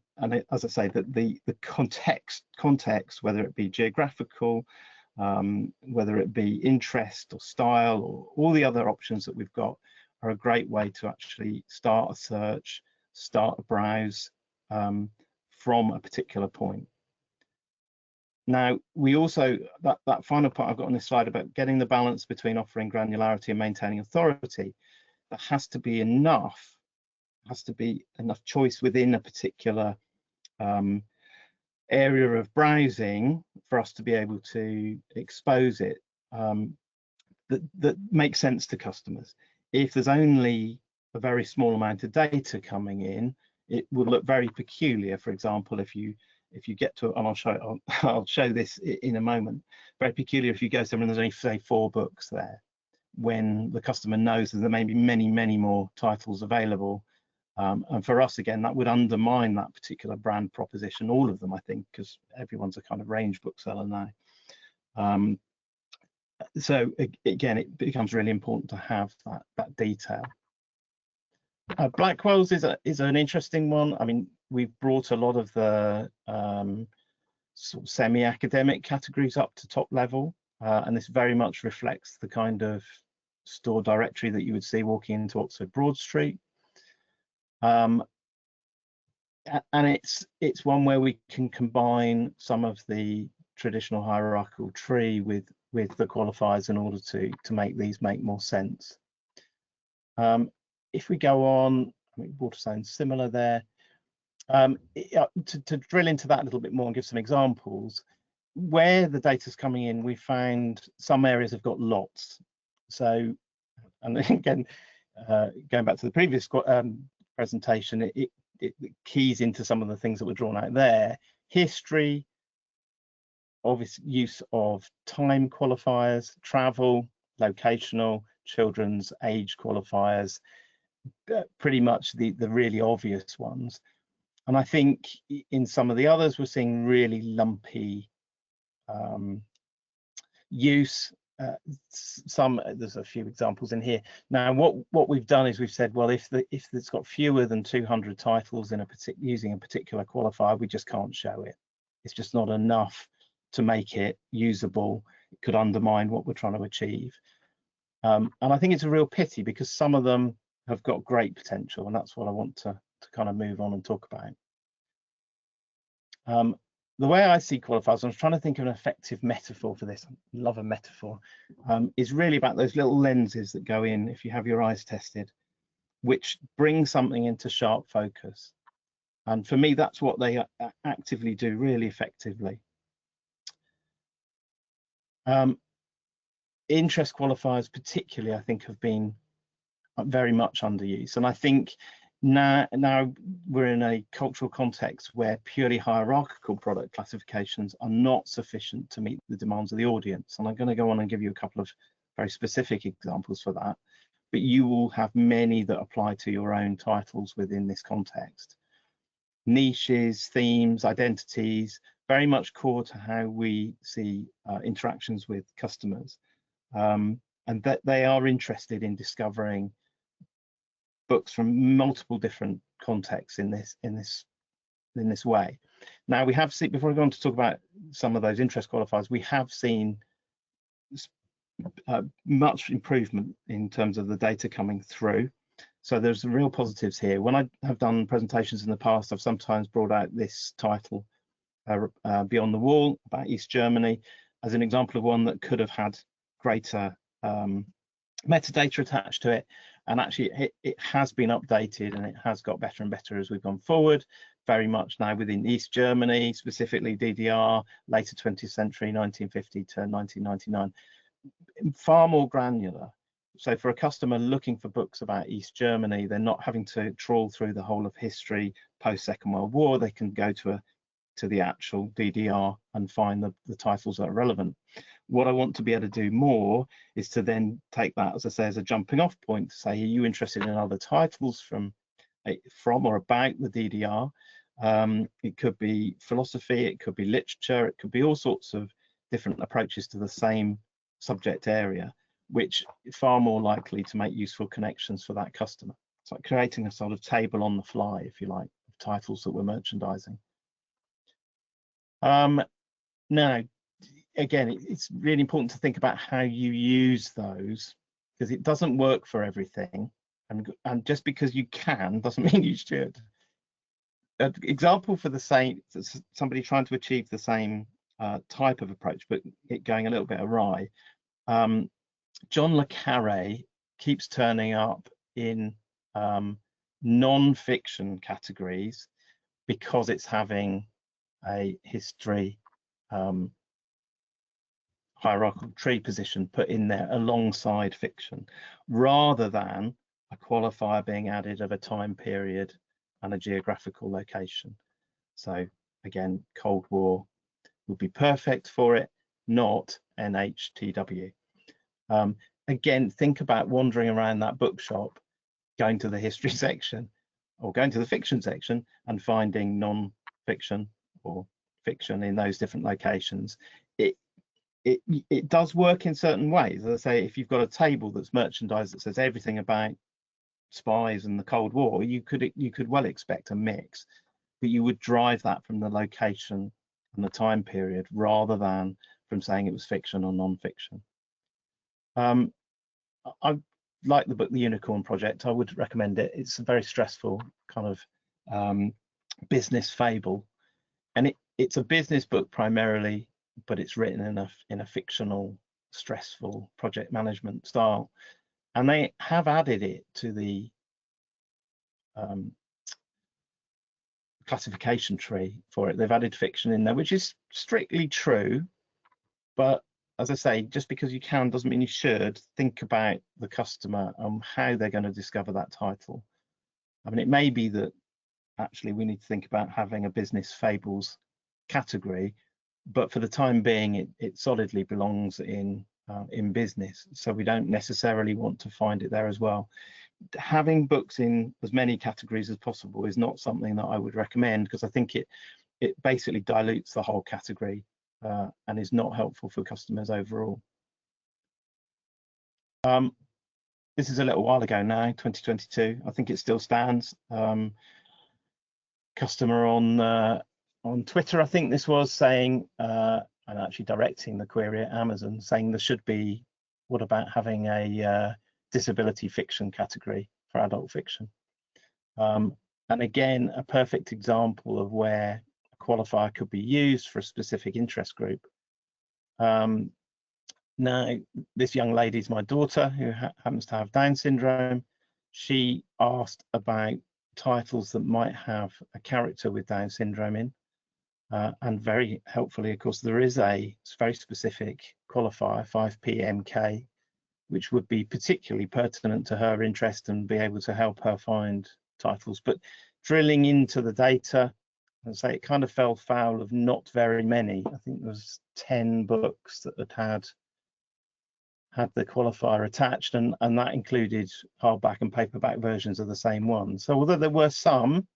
as I say, that the context, whether it be geographical, whether it be interest or style, or all the other options that we've got, are a great way to actually start a search, start a browse from a particular point. Now, we also, that final part I've got on this slide about getting the balance between offering granularity and maintaining authority, there has to be enough choice within a particular area of browsing for us to be able to expose it that makes sense to customers. If there's only a very small amount of data coming in, it will look very peculiar. For example, if you get to, and I'll show this in a moment, very peculiar if you go somewhere and there's only, say, 4 books there, when the customer knows that there may be many more titles available. And for us, again, that would undermine that particular brand proposition, all of them, I think, because everyone's a kind of range bookseller now. So again, it becomes really important to have that detail. Blackwell's is an interesting one. I mean, we've brought a lot of the sort of semi-academic categories up to top level, and this very much reflects the kind of store directory that you would see walking into Oxford Broad Street. And it's one where we can combine some of the traditional hierarchical tree with the qualifiers in order to make these make more sense. If we go on, I mean, Waterstones similar there. To drill into that a little bit more and give some examples, where the data's coming in, we found some areas have got lots. So, and again, going back to the previous presentation, it keys into some of the things that were drawn out there. History, obvious use of time qualifiers, travel, locational, children's age qualifiers, pretty much the really obvious ones. And I think in some of the others, we're seeing really lumpy use. There's a few examples in here. Now, what we've done is we've said, well, if it's got fewer than 200 titles in using a particular qualifier, we just can't show it. It's just not enough to make it usable. It could undermine what we're trying to achieve. And I think it's a real pity, because some of them have got great potential, and that's what I want to kind of move on and talk about. The way I see qualifiers, I was trying to think of an effective metaphor for this. I love a metaphor. Is really about those little lenses that go in if you have your eyes tested, which bring something into sharp focus. And for me, that's what they actively do really effectively. Interest qualifiers particularly, I think, have been very much underused. And I think now we're in a cultural context where purely hierarchical product classifications are not sufficient to meet the demands of the audience. And I'm going to go on and give you a couple of very specific examples for that. But you will have many that apply to your own titles within this context. Niches, themes, identities, very much core to how we see interactions with customers. And that they are interested in discovering books from multiple different contexts in this way. Now, we have seen, before I go on to talk about some of those interest qualifiers, we have seen much improvement in terms of the data coming through. So there's some real positives here. When I have done presentations in the past, I've sometimes brought out this title, Beyond the Wall, about East Germany, as an example of one that could have had greater metadata attached to it. And actually it has been updated, and it has got better and better as we've gone forward, very much now within East Germany, specifically DDR, later 20th century, 1950 to 1999, far more granular. So for a customer looking for books about East Germany, they're not having to trawl through the whole of history post Second World War. They can go to the actual DDR and find the titles that are relevant. What I want to be able to do more is to then take that, as I say, as a jumping off point to say, are you interested in other titles from or about the DDR? It could be philosophy, it could be literature, it could be all sorts of different approaches to the same subject area, which is far more likely to make useful connections for that customer. It's like creating a sort of table on the fly, if you like, of titles that we're merchandising. Now, again, it's really important to think about how you use those, because it doesn't work for everything, and just because you can doesn't mean you should. An example for the same, somebody trying to achieve the same type of approach, but it going a little bit awry. John le Carré keeps turning up in non-fiction categories because it's having a history hierarchical tree position put in there alongside fiction, rather than a qualifier being added of a time period and a geographical location. So again, Cold War would be perfect for it, not NHTW. Again, think about wandering around that bookshop, going to the history section or going to the fiction section and finding non-fiction or fiction in those different locations. It does work in certain ways. As I say, if you've got a table that's merchandised that says everything about spies and the Cold War, you could well expect a mix, but you would drive that from the location and the time period rather than from saying it was fiction or non-fiction. I like the book The Unicorn Project. I would recommend it. It's a very stressful kind of business fable, and it's a business book primarily, but it's written in a fictional, stressful project management style, and they have added it to the classification tree for it. They've added fiction in there, which is strictly true, but as I say, just because you can doesn't mean you should. Think about the customer and how they're going to discover that title. I mean, it may be that actually we need to think about having a business fables category, but for the time being, it solidly belongs in business, so we don't necessarily want to find it there as well. Having books in as many categories as possible is not something that I would recommend, because I think it basically dilutes the whole category and is not helpful for customers overall. This is a little while ago now, 2022. I think it still stands. Customer on Twitter, I think this was, saying, and actually directing the query at Amazon, saying there should be, what about having a disability fiction category for adult fiction? And again, a perfect example of where a qualifier could be used for a specific interest group. Now, this young lady is my daughter, who happens to have Down syndrome. She asked about titles that might have a character with Down syndrome in. And very helpfully, of course, there is a very specific qualifier, 5PMK, which would be particularly pertinent to her interest and be able to help her find titles. But drilling into the data, and say, it kind of fell foul of not very many. I think there was 10 books that had the qualifier attached, and that included hardback and paperback versions of the same one. So although there were some,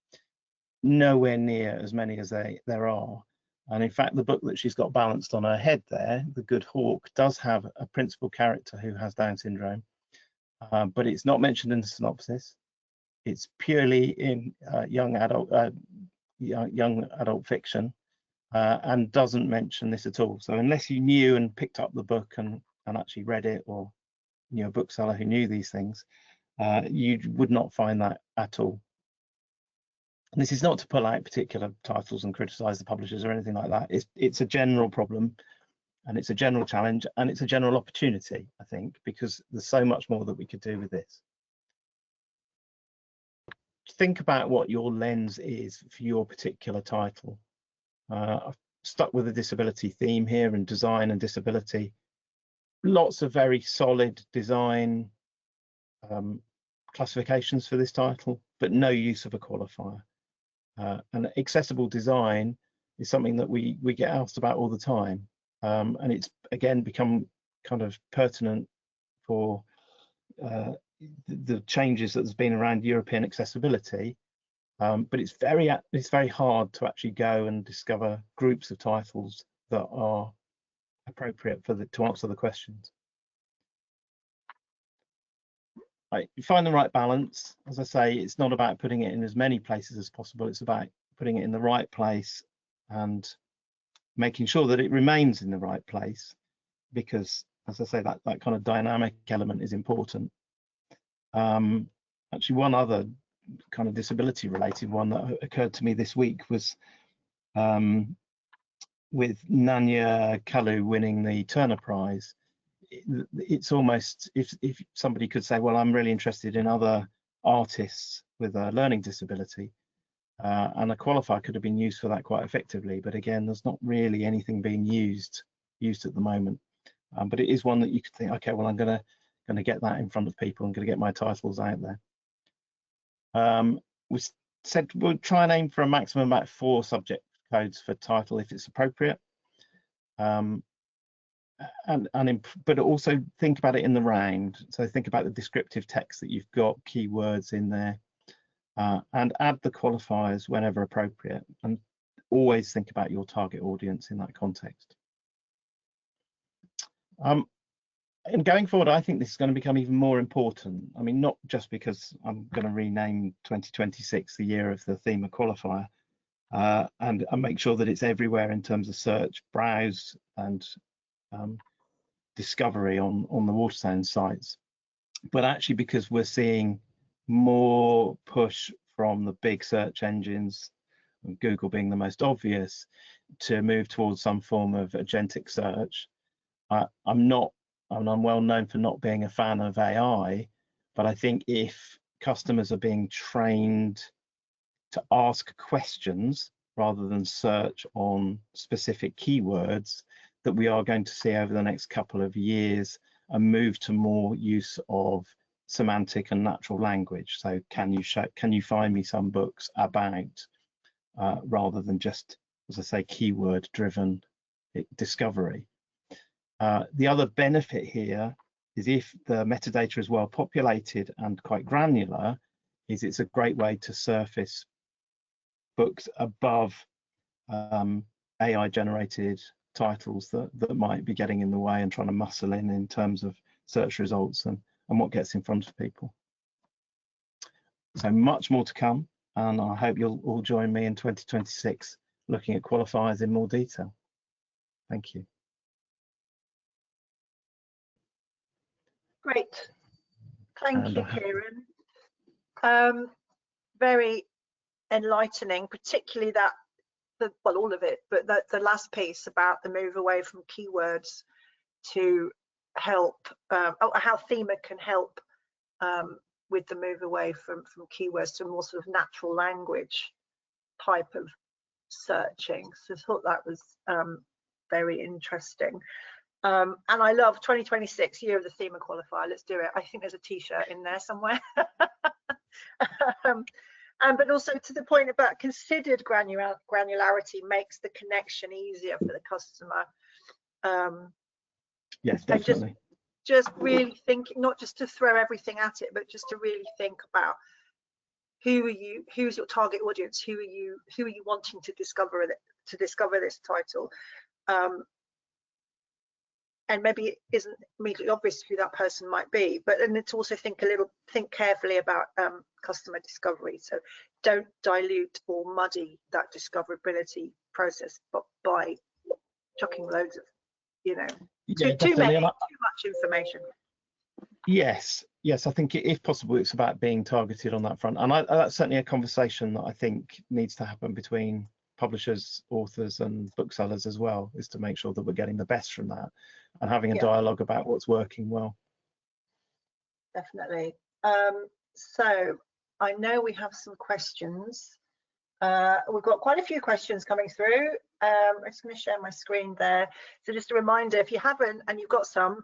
nowhere near as many as there are. And in fact, the book that she's got balanced on her head there, The Good Hawk, does have a principal character who has Down syndrome, but it's not mentioned in the synopsis. It's purely in young adult fiction, and doesn't mention this at all. So unless you knew and picked up the book and actually read it, or knew a bookseller who knew these things, you would not find that at all. And this is not to pull out particular titles and criticize the publishers or anything like that. It's a general problem, and it's a general challenge, and it's a general opportunity, I think, because there's so much more that we could do with this. Think about what your lens is for your particular title. I've stuck with the disability theme here, and design and disability. Lots of very solid design classifications for this title, but no use of a qualifier. And accessible design is something that we get asked about all the time, and it's again become kind of pertinent for the changes that there's been around European accessibility, but it's very hard to actually go and discover groups of titles that are appropriate to answer the questions. you find the right balance. As I say, it's not about putting it in as many places as possible. It's about putting it in the right place and making sure that it remains in the right place, because, as I say, that kind of dynamic element is important. Actually, one other kind of disability related one that occurred to me this week was with Nanya Kalu winning the Turner Prize. It's almost, if somebody could say, well, I'm really interested in other artists with a learning disability, and a qualifier could have been used for that quite effectively, but again, there's not really anything being used at the moment. But it is one that you could think, okay, well, I'm gonna get that in front of people. I'm gonna get my titles out there. We said we'll try and aim for a maximum about 4 subject codes for title if it's appropriate. But also think about it in the round. So think about the descriptive text that you've got, keywords in there, and add the qualifiers whenever appropriate. And always think about your target audience in that context. And going forward, I think this is going to become even more important. I mean, not just because I'm going to rename 2026 the year of the Thema Qualifier, and make sure that it's everywhere in terms of search, browse, and discovery on the Waterstones sites, but actually because we're seeing more push from the big search engines, Google being the most obvious, to move towards some form of agentic search. I'm well known for not being a fan of AI, but I think if customers are being trained to ask questions rather than search on specific keywords, that we are going to see over the next couple of years a move to more use of semantic and natural language. So can you find me some books about, rather than just, as I say, keyword driven discovery. The other benefit here is if the metadata is well populated and quite granular, is it's a great way to surface books above AI generated titles that might be getting in the way and trying to muscle in terms of search results and what gets in front of people. So much more to come, and I hope you'll all join me in 2026 looking at qualifiers in more detail. Thank you. Great, thank you, Kieran. Very enlightening, particularly that, well, all of it, but the last piece about the move away from keywords to help, how Thema can help with the move away from keywords to more sort of natural language type of searching. So I thought that was very interesting. And I love 2026, year of the Thema Qualifier. Let's do it. I think there's a t-shirt in there somewhere. But also to the point about considered granularity makes the connection easier for the customer. Yes, definitely. Just really thinking, not just to throw everything at it, but just to really think about who's your target audience, who are you wanting to discover this title. And maybe it isn't immediately obvious who that person might be, but then to also think carefully about customer discovery. So don't dilute or muddy that discoverability process, but by chucking loads of, too much information. Yes, I think if possible, it's about being targeted on that front, and that's certainly a conversation that I think needs to happen between publishers, authors, and booksellers as well, is to make sure that we're getting the best from that and having a dialogue about what's working well. Definitely. So I know we have some questions. We've got quite a few questions coming through. I'm just going to share my screen there. So just a reminder, if you haven't and you've got some,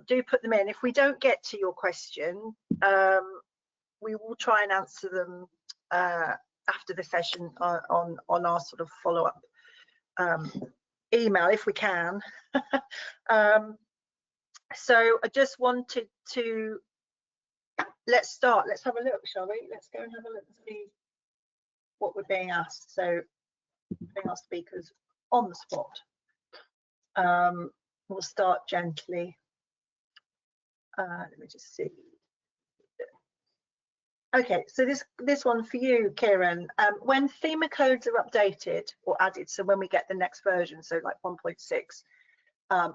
do put them in. If we don't get to your question, we will try and answer them after the session on our sort of follow-up email, if we can. So I just wanted to, let's start. Let's have a look, shall we? Let's go and have a look and see what we're being asked. So putting our speakers on the spot. We'll start gently. Let me just see. Okay, so this one for you, Kieran. When Thema codes are updated or added, so when we get the next version, so like 1.6,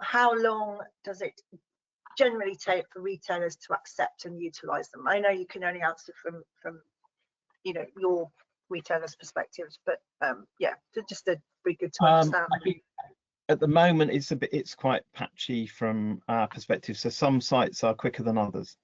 how long does it generally take for retailers to accept and utilize them? I know you can only answer from your retailers' perspectives, but yeah, just to be good to understand. I think at the moment it's quite patchy from our perspective. So some sites are quicker than others.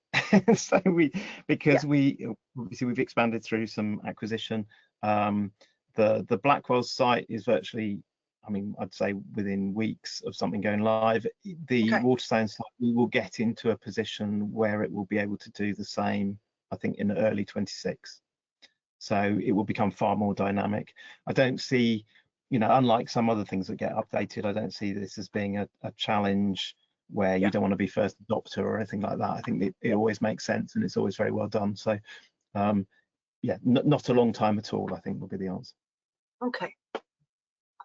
So obviously we've expanded through some acquisition. The Blackwell site is virtually, I mean, I'd say within weeks of something going live. The Waterstones site, we will get into a position where it will be able to do the same, I think, in early 26. So it will become far more dynamic. I don't see, unlike some other things that get updated, I don't see this as being a challenge where you don't want to be first adopter or anything like that. I think it always makes sense and it's always very well done. So yeah, not a long time at all, I think will be the answer. Okay,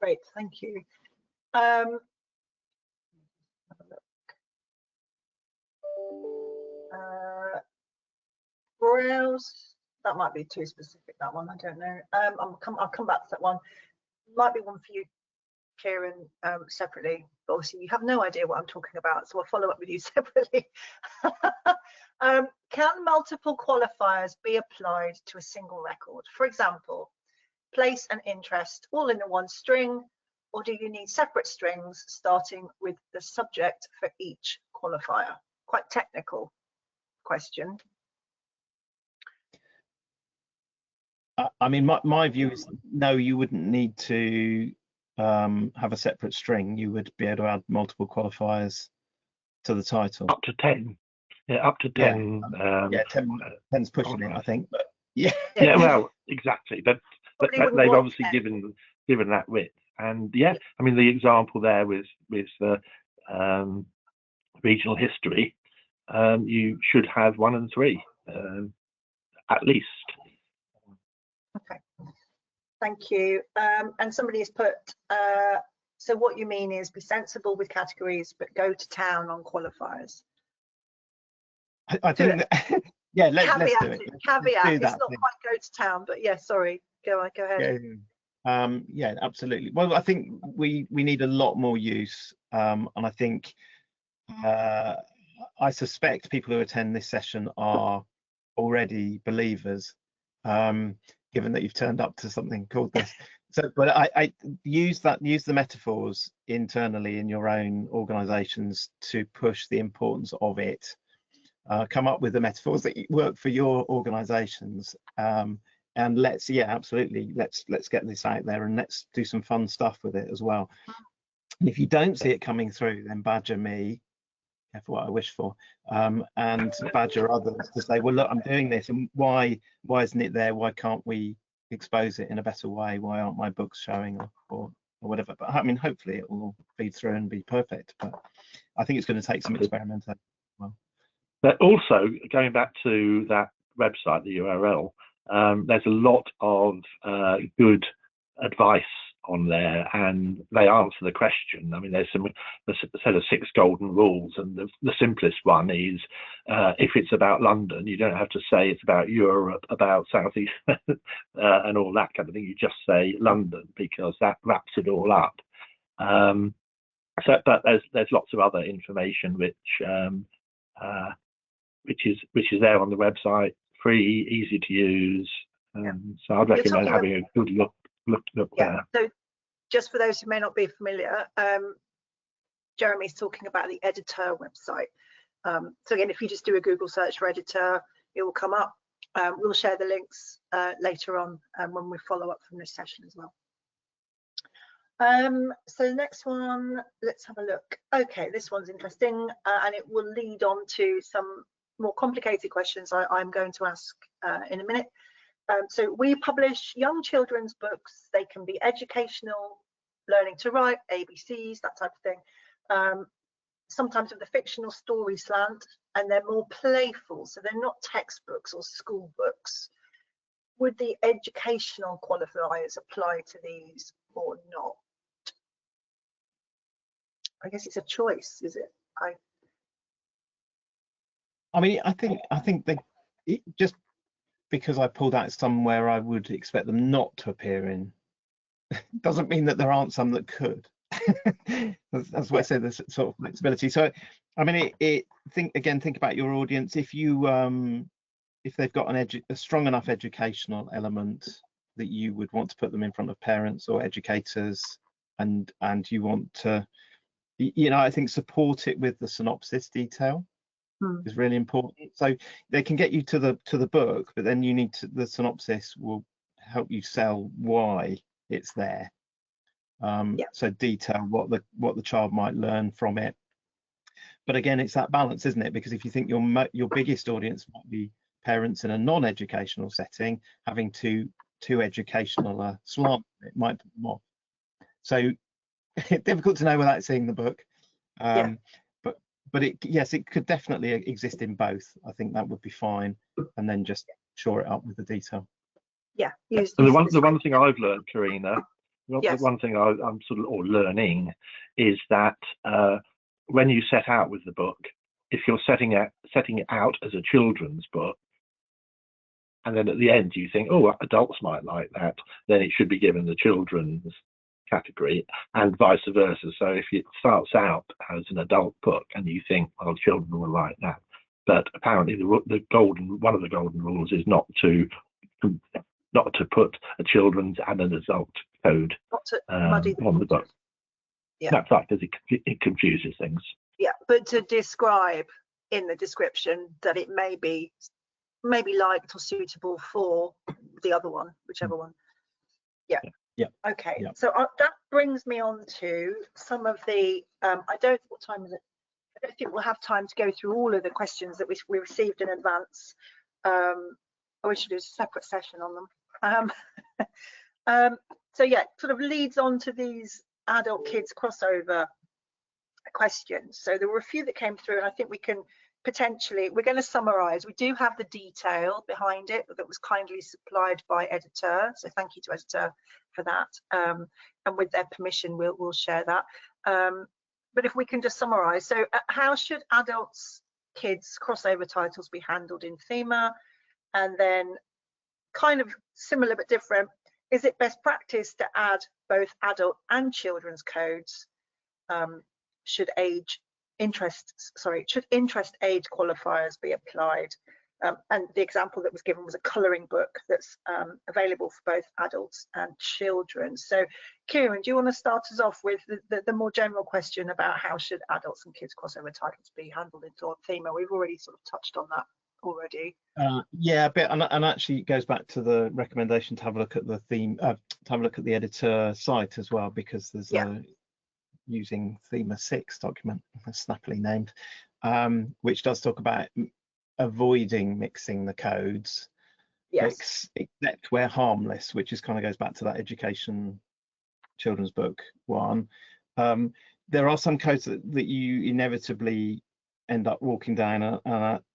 great, thank you. Browse, that might be too specific, that one, I don't know. I'll come back to that one. Might be one for you, Kieran, separately, but obviously you have no idea what I'm talking about, so I'll follow up with you separately. Can multiple qualifiers be applied to a single record? For example, place and interest all in the one string, or do you need separate strings starting with the subject for each qualifier? Quite technical question. I mean, my view is no, you wouldn't need to have a separate string. You would be able to add multiple qualifiers to the title. Up to 10. Yeah, up to 10. Yeah, 10's pushing it, I think. But yeah. Yeah, well, exactly. But they've obviously given that width. And yeah, I mean, the example there with the regional history, you should have 1 and 3 at least. Okay, thank you. And somebody has put, so what you mean is be sensible with categories, but go to town on qualifiers. I think that, yeah, let's do it. Caveat, it's not quite go to town, but yeah, sorry, go ahead. Yeah, absolutely. Well, I think we need a lot more use, and I think I suspect people who attend this session are already believers, given that you've turned up to something called this. So, but I use the metaphors internally in your own organisations to push the importance of it. Come up with the metaphors that work for your organisations, and let's get this out there and let's do some fun stuff with it as well. And if you don't see it coming through, then badger me. Careful what I wish for, and badger others to say, well, look, I'm doing this, and why isn't it there? Why can't we expose it in a better way? Why aren't my books showing, or whatever? But I mean, hopefully it will feed through and be perfect. But I think it's going to take some experimentation. Well, but also going back to that website, the URL, there's a lot of good advice on there, and they answer the question. I mean, there's a set of 6 golden rules, and the simplest one is if it's about London, you don't have to say it's about Europe, about Southeast, and all that kind of thing. You just say London, because that wraps it all up. But there's lots of other information which is there on the website, free, easy to use. So I'd recommend having a good look there. So just for those who may not be familiar, Jeremy's talking about the editor website. So again, if you just do a Google search for editor, it will come up. We'll share the links later on when we follow up from this session as well. So the next one, let's have a look. Okay, this one's interesting, and it will lead on to some more complicated questions I'm going to ask in a minute. So we publish young children's books. They can be educational, learning to write, ABCs, that type of thing. Sometimes with a fictional story slant, and they're more playful, so they're not textbooks or school books. Would the educational qualifiers apply to these or not? I guess it's a choice, is it? I mean, I think they just because I pulled out some where I would expect them not to appear in, doesn't mean that there aren't some that could. That's why I said there's sort of flexibility. So, I mean, think about your audience. If you if they've got a strong enough educational element that you would want to put them in front of parents or educators, and you want to, you know, I think support it with the synopsis detail is really important. So they can get you to the book, but then you need to, the synopsis will help you sell why it's there. So detail what the child might learn from it. But again, it's that balance, isn't it? Because if you think your biggest audience might be parents in a non-educational setting, having too educational slant, it might put them off. So difficult to know without seeing the book. But it could definitely exist in both. I think that would be fine, and then just shore it up with the detail. Yeah. The one thing I've learned, Karina, the one thing I'm sort of learning is that when you set out with the book, if you're setting it out as a children's book, and then at the end you think, oh, adults might like that, then it should be given the children's category, and vice versa. So if it starts out as an adult book and you think, well, children will like that, but apparently one of the golden rules is not to put a children's and an adult code on the book. That's right, because it confuses things. Yeah, but to describe in the description that it may be liked or suitable for the other one, whichever one. Okay. So that brings me on to some of the what time is it? I don't think we'll have time to go through all of the questions that we received in advance. We should do a separate session on them. So yeah, sort of leads on to these adult kids crossover questions. So there were a few that came through, and I think we're going to summarize. We do have the detail behind it that was kindly supplied by editor, so thank you to editor for that, and with their permission we'll share that, but if we can just summarize. So how should kids crossover titles be handled in Thema? And then kind of similar but different, is it best practice to add both adult and children's codes? Should interest age qualifiers be applied? And the example that was given was a colouring book that's available for both adults and children. So Kieran, do you want to start us off with the more general question about how should adults and kids crossover titles be handled in Thema? We've already sort of touched on that already. Yeah, a bit, and actually it goes back to the recommendation to have a look at the theme, to have a look at the editor site as well, because there's using Thema 6 document, snappily named, which does talk about avoiding mixing the codes, except where harmless, which is kind of goes back to that education children's book one. There are some codes that you inevitably end up walking down,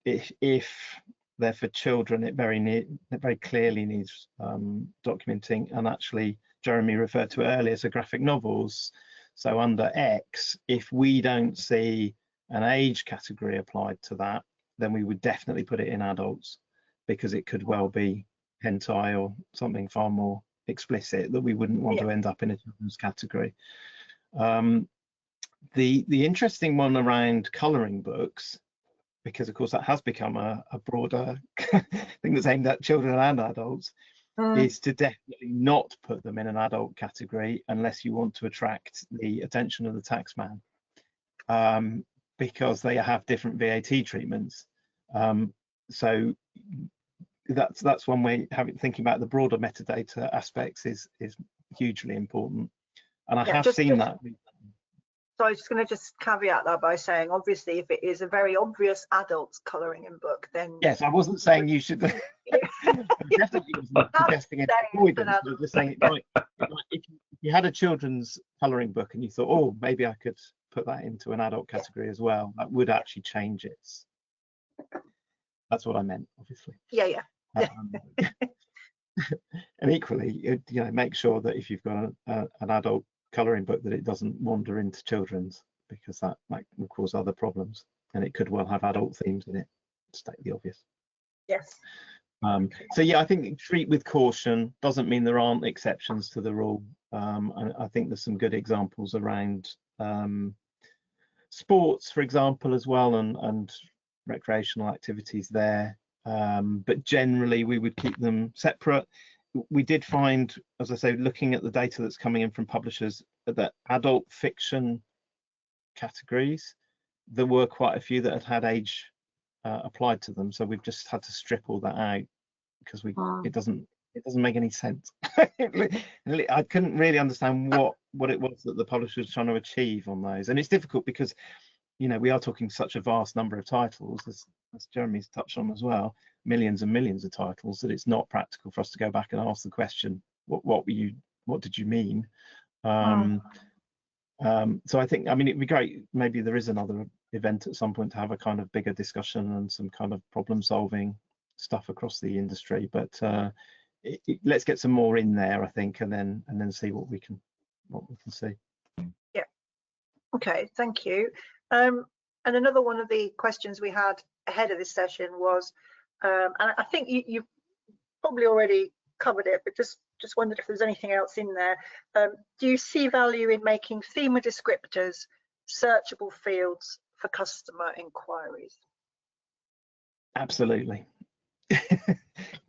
if they're for children, it very clearly needs documenting. And actually Jeremy referred to it earlier, so graphic novels. So under X, if we don't see an age category applied to that, then we would definitely put it in adults, because it could well be hentai or something far more explicit that we wouldn't want to end up in a children's category. The interesting one around colouring books, because of course that has become a broader thing that's aimed at children and adults, is to definitely not put them in an adult category unless you want to attract the attention of the taxman, because they have different VAT treatments. So that's one way. Thinking about the broader metadata aspects is hugely important, and I have seen that. So I was just going to caveat that by saying, obviously, if it is a very obvious adults colouring in book, then yes, I wasn't saying you should. Definitely wasn't suggesting it. I was just saying if you had a children's colouring book and you thought, oh, maybe I could put that into an adult category as well, that would actually change it. That's what I meant, obviously. And equally, make sure that if you've got an adult colouring book, that it doesn't wander into children's, because that will cause other problems, and it could well have adult themes in it, to state the obvious. Yes. So yeah, I think treat with caution doesn't mean there aren't exceptions to the rule. And I think there's some good examples around sports, for example, as well, and recreational activities there. But generally, we would keep them separate. We did find, as I say, looking at the data that's coming in from publishers, that adult fiction categories, there were quite a few that had age applied to them. So we've just had to strip all that out because it doesn't make any sense. I couldn't really understand what it was that the publisher was trying to achieve on those. And it's difficult because, you know, we are talking such a vast number of titles, as Jeremy's touched on as well, millions and millions of titles, that it's not practical for us to go back and ask the question, what did you mean? So I think, I mean, it'd be great, maybe there is another event at some point to have a kind of bigger discussion and some kind of problem solving stuff across the industry, but let's get some more in there, I think, and then see what we can see. Yeah. Okay, thank you. And another one of the questions we had ahead of this session was, and I think you've probably already covered it, but just wondered if there's anything else in there. Do you see value in making thema descriptors searchable fields for customer inquiries? Absolutely.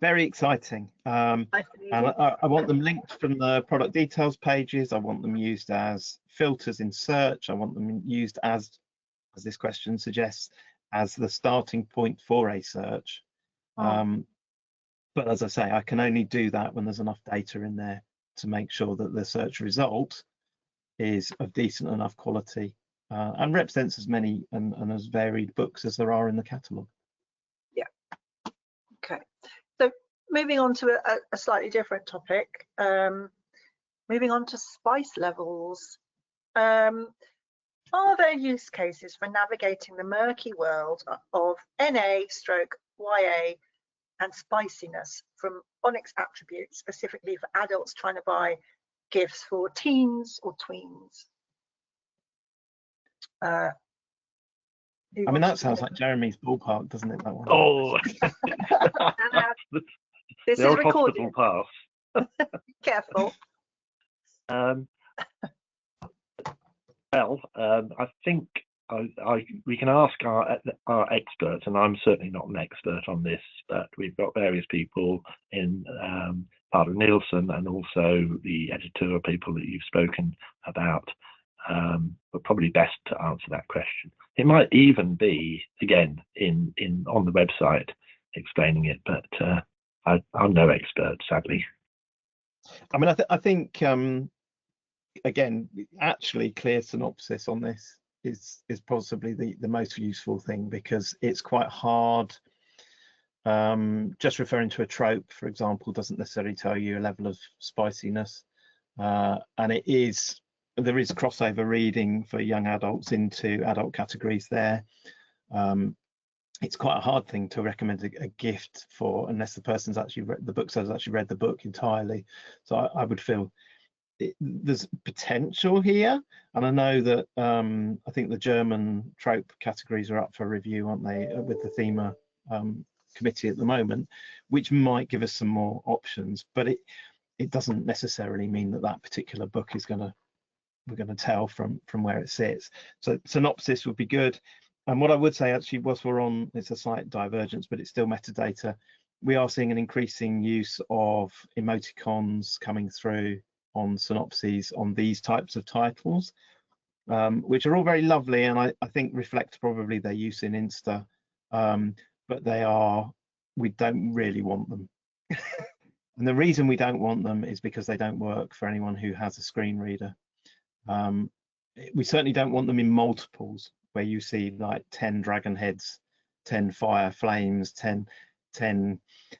Very exciting. And I want them linked from the product details pages. I want them used as filters in search. I want them used as this question suggests, as the starting point for a search. But as I say, I can only do that when there's enough data in there to make sure that the search result is of decent enough quality and represents as many and as varied books as there are in the catalogue. Yeah. Okay. So moving on to a slightly different topic, moving on to spice levels. Are there use cases for navigating the murky world of NA/YA and spiciness from Onyx attributes, specifically for adults trying to buy gifts for teens or tweens? I mean, that sounds like Jeremy's ballpark, doesn't it, that one? Oh, this the is old recorded. hospital pass. Careful. Well, I think we can ask our experts, and I'm certainly not an expert on this, but we've got various people in part of Nielsen and also the editorial people that you've spoken about, but probably best to answer that question. It might even be, again, on the website explaining it, but I'm no expert, sadly. I mean, I think again, actually clear synopsis on this is possibly the most useful thing, because it's quite hard. Just referring to a trope, for example, doesn't necessarily tell you a level of spiciness, and there is crossover reading for young adults into adult categories there. It's quite a hard thing to recommend a gift for unless the person's actually the bookseller's actually read the book entirely. So I would feel there's potential here, and I know that I think the German trope categories are up for review, aren't they, with the Thema committee at the moment, which might give us some more options, but it doesn't necessarily mean that particular book is we're going to tell from where it sits. So synopsis would be good. And what I would say, actually, whilst we're on, it's a slight divergence, but it's still metadata, we are seeing an increasing use of emoticons coming through on synopses on these types of titles, which are all very lovely, and I think reflect probably their use in Insta, but we don't really want them. And the reason we don't want them is because they don't work for anyone who has a screen reader. We certainly don't want them in multiples where you see like 10 dragon heads, 10 fire flames, 10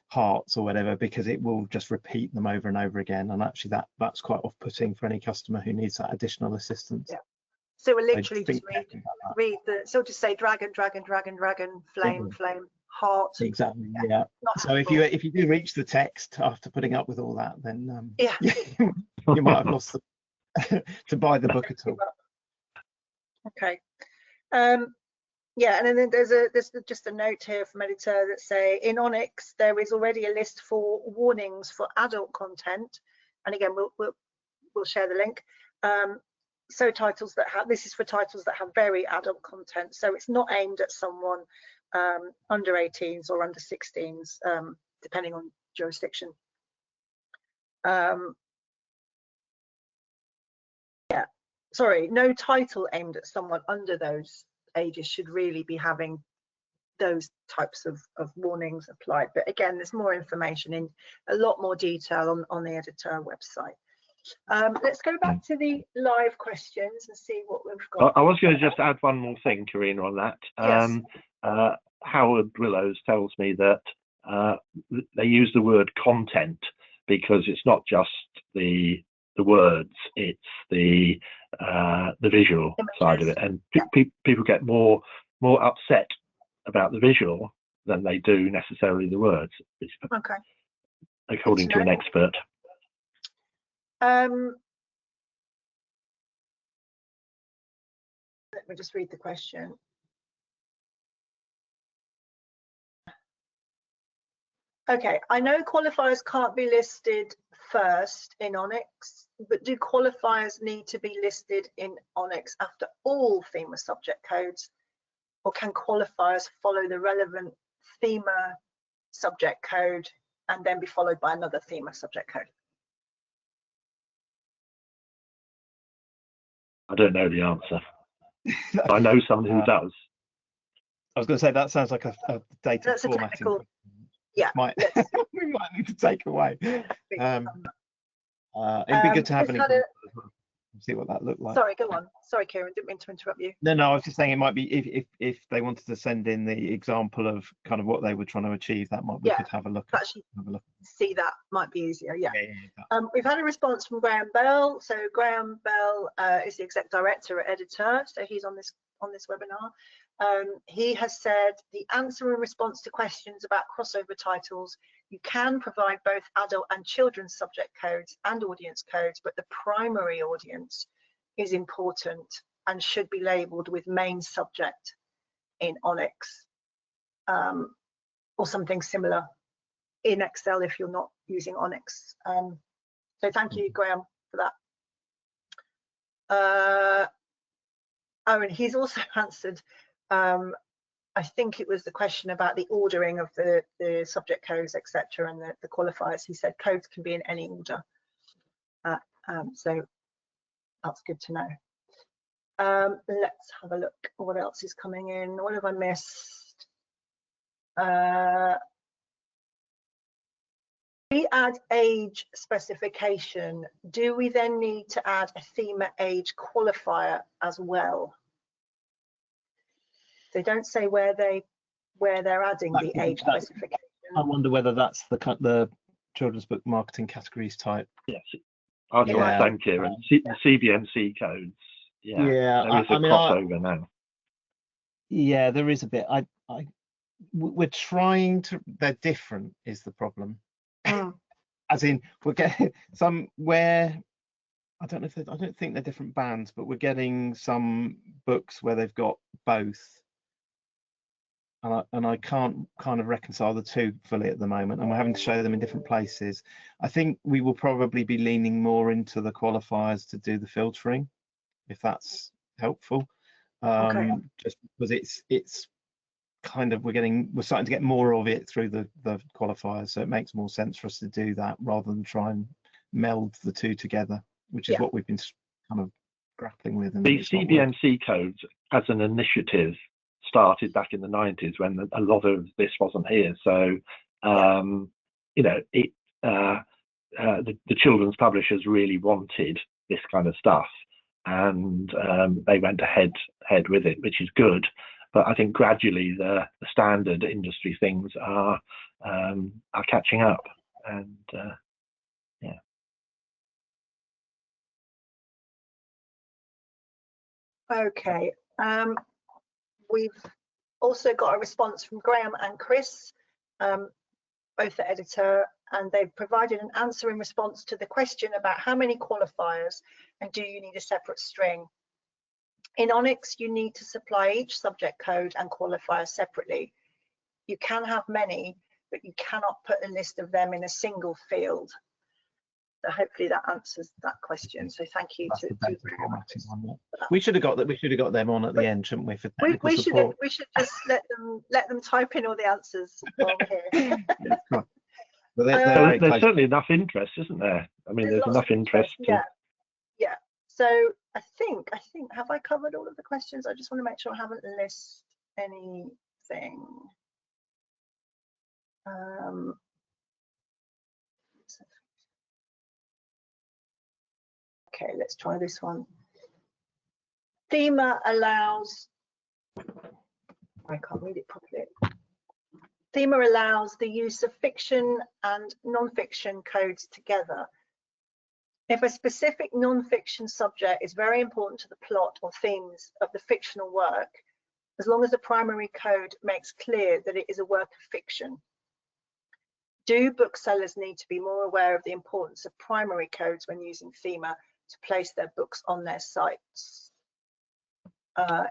hearts or whatever, because it will just repeat them over and over again, and actually that's quite off-putting for any customer who needs that additional assistance. Yeah. So we'll literally just read just say dragon, dragon, dragon, dragon, flame, flame, heart. Exactly. Yeah. So if you do reach the text after putting up with all that, then you might have lost to buy the book at all. Okay. Yeah, and then there's just a note here from editor that say in Onyx there is already a list for warnings for adult content, and again we'll share the link. So titles that have, this is for titles that have very adult content, so it's not aimed at someone under 18s or under 16s, depending on jurisdiction. Yeah, sorry, no title aimed at someone under those ages should really be having those types of warnings applied. But again, there's more information in a lot more detail on the editor website. Let's go back to the live questions and see what we've got. I was going to just add one more thing, Karina, on that. Yes. Howard Willows tells me that they use the word content because it's not just the words, it's the visual side of it, and people get more upset about the visual than they do necessarily the words. Okay. According to an expert. Let me just read the question. Okay, I know qualifiers can't be listed first in Onyx, but do qualifiers need to be listed in Onyx after all Thema subject codes, or can qualifiers follow the relevant Thema subject code and then be followed by another Thema subject code? I don't know the answer. I know someone who does. I was going to say that sounds like a data That's formatting. a technical, yeah. We might need to take away. It'd be good to have an example as well, see what that looked like. Sorry, go on. Sorry, Kieran, didn't mean to interrupt you. No, I was just saying it might be if they wanted to send in the example of kind of what they were trying to achieve, that might we could have a look. Actually, see that might be easier. Yeah. Yeah. We've had a response from Graham Bell. So Graham Bell is the exec director at Editor, so he's on this webinar. He has said the answer and response to questions about crossover titles, you can provide both adult and children's subject codes and audience codes, but the primary audience is important and should be labeled with main subject in Onyx, or something similar in Excel if you're not using Onyx. So thank you, Graham, for that. Oh, and he's also answered, I think it was the question about the ordering of the subject codes, etc., and the qualifiers. He said codes can be in any order. So that's good to know. Let's have a look. What else is coming in? What have I missed? We add age specification. Do we then need to add a Thema age qualifier as well? They don't say where they're adding the age specification. I wonder whether that's the children's book marketing categories type. Yes, I was the same, Kieran. The CBMC codes. Yeah, there is a crossover now. Yeah, there is a bit. We're trying to. They're different is the problem. As in, we're getting some where I don't know if I don't think they're different bands, but we're getting some books where they've got both. And I can't kind of reconcile the two fully at the moment, and we're having to show them in different places. I think we will probably be leaning more into the qualifiers to do the filtering, if that's helpful. Just because it's kind of we're starting to get more of it through the qualifiers, so it makes more sense for us to do that rather than try and meld the two together, which is what we've been kind of grappling with. And the CBMC codes as an initiative started back in the 90s when a lot of this wasn't here. So, you know, the children's publishers really wanted this kind of stuff, and they went ahead with it, which is good. But I think gradually the standard industry things are catching up, and yeah. Okay. We've also got a response from Graham and Chris, both the editor, and they've provided an answer in response to the question about how many qualifiers and do you need a separate string. In Onyx, you need to supply each subject code and qualifier separately. You can have many, but you cannot put a list of them in a single field. So hopefully that answers that question. So thank you to we should have got that. We should have got them on at the end, shouldn't we? For technical support. We should just let them type in all the answers while we're here. Well, there's certainly enough interest, isn't there? I mean, there's enough interest. Yeah. So I think have I covered all of the questions? I just want to make sure I haven't missed anything. Okay, let's try this one. Thema allows, I can't read it properly. Thema allows the use of fiction and non-fiction codes together. If a specific non-fiction subject is very important to the plot or themes of the fictional work, as long as the primary code makes clear that it is a work of fiction. Do booksellers need to be more aware of the importance of primary codes when using Thema to place their books on their sites?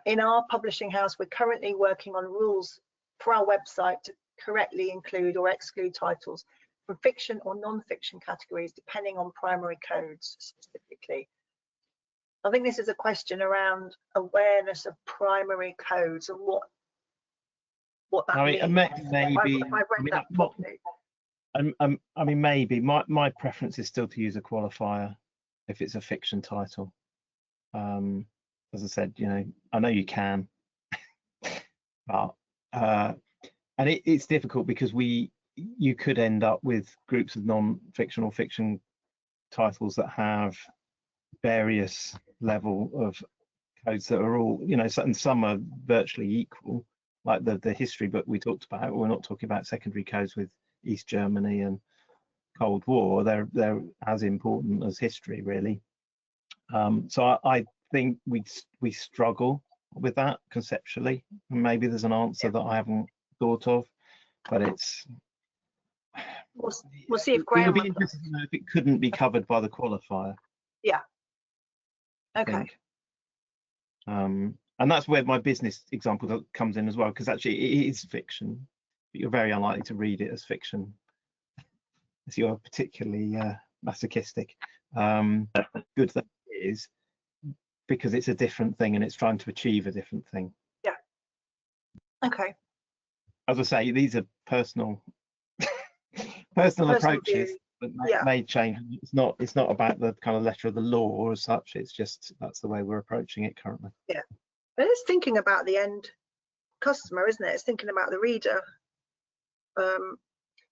In our publishing house, we're currently working on rules for our website to correctly include or exclude titles from fiction or non-fiction categories, depending on primary codes specifically. I think this is a question around awareness of primary codes and what that means. Maybe. If I read that properly. I mean, maybe my preference is still to use a qualifier if it's a fiction title. As I said, I know you can, but and it's difficult because you could end up with groups of non-fiction or fiction titles that have various level of codes that are all, and some are virtually equal, like the history book we talked about. We're not talking about secondary codes with East Germany and Cold War. They're as important as history, really. So I think we struggle with that conceptually. Maybe there's an answer that I haven't thought of, but it's. We'll see if Graham. It would be interesting to know if it couldn't be covered by the qualifier. Yeah. Okay. And that's where my business example comes in as well, because actually it is fiction, but you're very unlikely to read it as fiction if you're particularly masochistic. Good that it is, because it's a different thing and it's trying to achieve a different thing. Yeah. Okay. As I say, these are personal approaches that may change. It's not about the kind of letter of the law or as such. It's just that's the way we're approaching it currently. Yeah, but it's thinking about the end customer, isn't it? It's thinking about the reader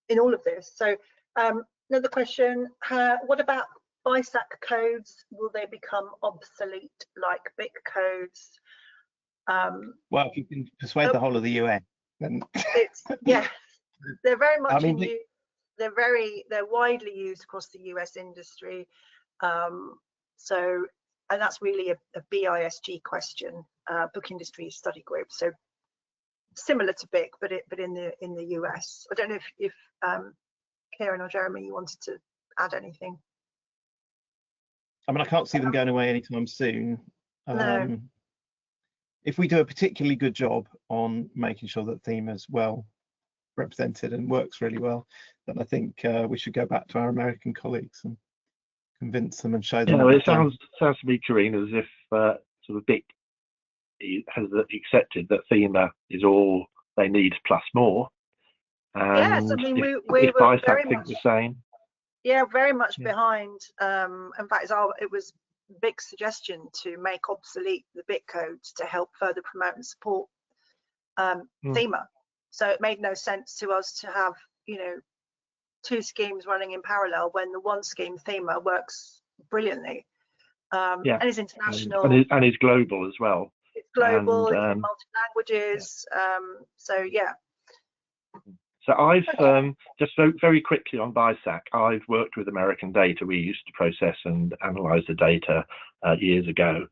in all of this. So another question: what about BIC codes? Will they become obsolete like BIC codes? Well, if you can persuade the whole of the US, then they're very much in use. They're widely used across the US industry. So, and that's really a BISG question, Book Industry Study Group. So similar to BIC, but in the US. I don't know if Kieran or Jeremy, you wanted to add anything. I mean, I can't see them going away anytime soon. No. If we do a particularly good job on making sure that Thema's well represented and works really well, then I think we should go back to our American colleagues and convince them and show them. It sounds to me, Corinne, as if sort of BIC has accepted that Thema is all they need plus more. And yes, I mean if we were BIC very think much the same. Yeah, very much behind. In fact, it was BIC's suggestion to make obsolete the BIC codes to help further promote and support Thema. So it made no sense to us to have, two schemes running in parallel when the one scheme, Thema, works brilliantly. And is international. And is global as well. It's global, it's in multi-languages. So, yeah. So I've just very quickly on BISAC, I've worked with American data. We used to process and analyze the data years ago,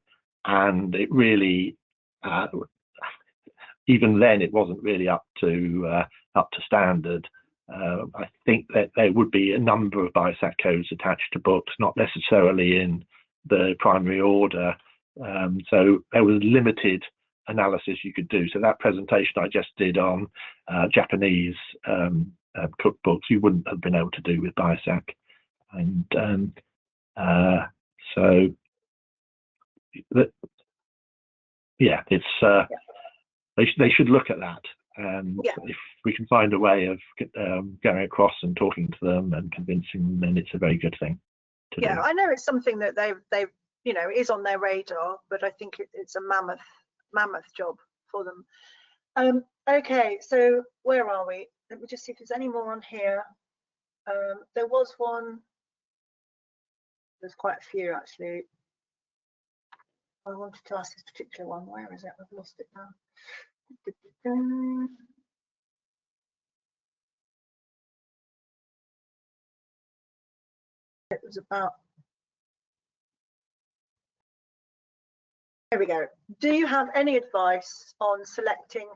and it really, even then, it wasn't really up to standard. I think that there would be a number of BISAC codes attached to books, not necessarily in the primary order, So there was limited analysis you could do. So that presentation I just did on Japanese cookbooks, you wouldn't have been able to do with BISAC. And so yeah, it's they should look at that. And if we can find a way of going across and talking to them and convincing them, then it's a very good thing to do. I know it's something that they've you know is on their radar, but I think it's a mammoth job for them. Okay, so where are we? Let me just see if there's any more on here. There was one. There's quite a few actually. I wanted to ask this particular one. Where is it? I've lost it now. It was about. There we go. Do you have any advice on selecting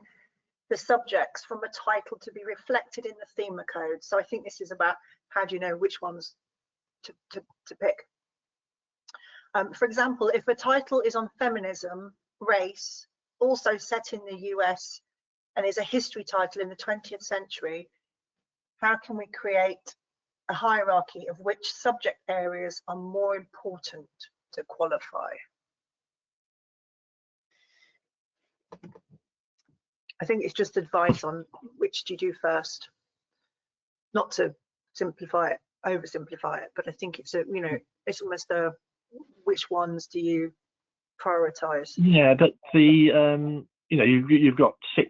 the subjects from a title to be reflected in the Thema code? So I think this is about how do you know which ones to pick. For example, if a title is on feminism, race, also set in the US, and is a history title in the 20th century, how can we create a hierarchy of which subject areas are more important to qualify? I think it's just advice on which do you do first, not to simplify it, oversimplify it, but I think it's a, you know, it's almost a which ones do you prioritize? Yeah, but the you know, you've got 6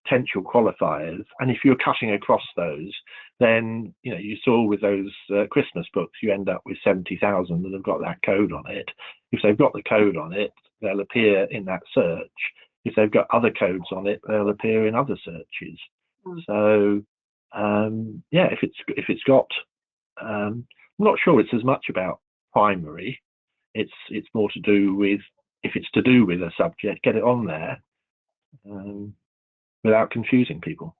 potential qualifiers, and if you're cutting across those, then you know, you saw with those Christmas books, you end up with 70,000 that have got that code on it. If they've got the code on it, they'll appear in that search. If they've got other codes on it, they'll appear in other searches. So yeah, if it's got I'm not sure it's as much about primary. It's more to do with, if it's to do with a subject, get it on there without confusing people.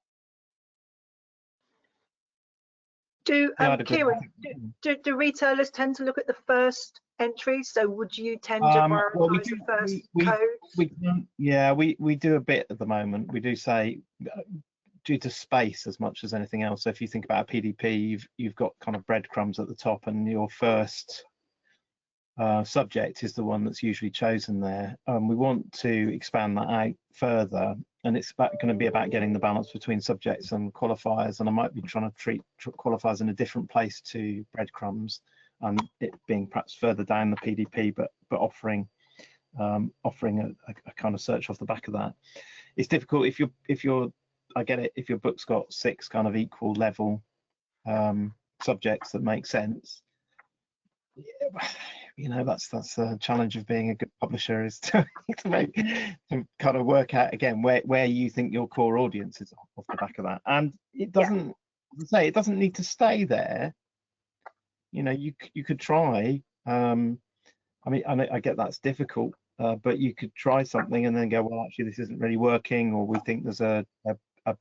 Do Kieran, do retailers tend to look at the first entry? So would you tend to prioritize the first code? We do a bit at the moment. We do say due to space as much as anything else. So if you think about a PDP, you've got kind of breadcrumbs at the top, and your first subject is the one that's usually chosen there. We want to expand that out further, and it's going to be about getting the balance between subjects and qualifiers, and I might be trying to treat qualifiers in a different place to breadcrumbs, and it being perhaps further down the PDP, but offering a kind of search off the back of that. It's difficult if you're I get it, if your book's got 6 kind of equal level subjects that make sense. You know, that's the challenge of being a good publisher, is to kind of work out again where you think your core audience is off the back of that. And it doesn't it doesn't need to stay there. You know, you could try. I mean, I get that's difficult, but you could try something and then go, well, actually this isn't really working, or we think there's a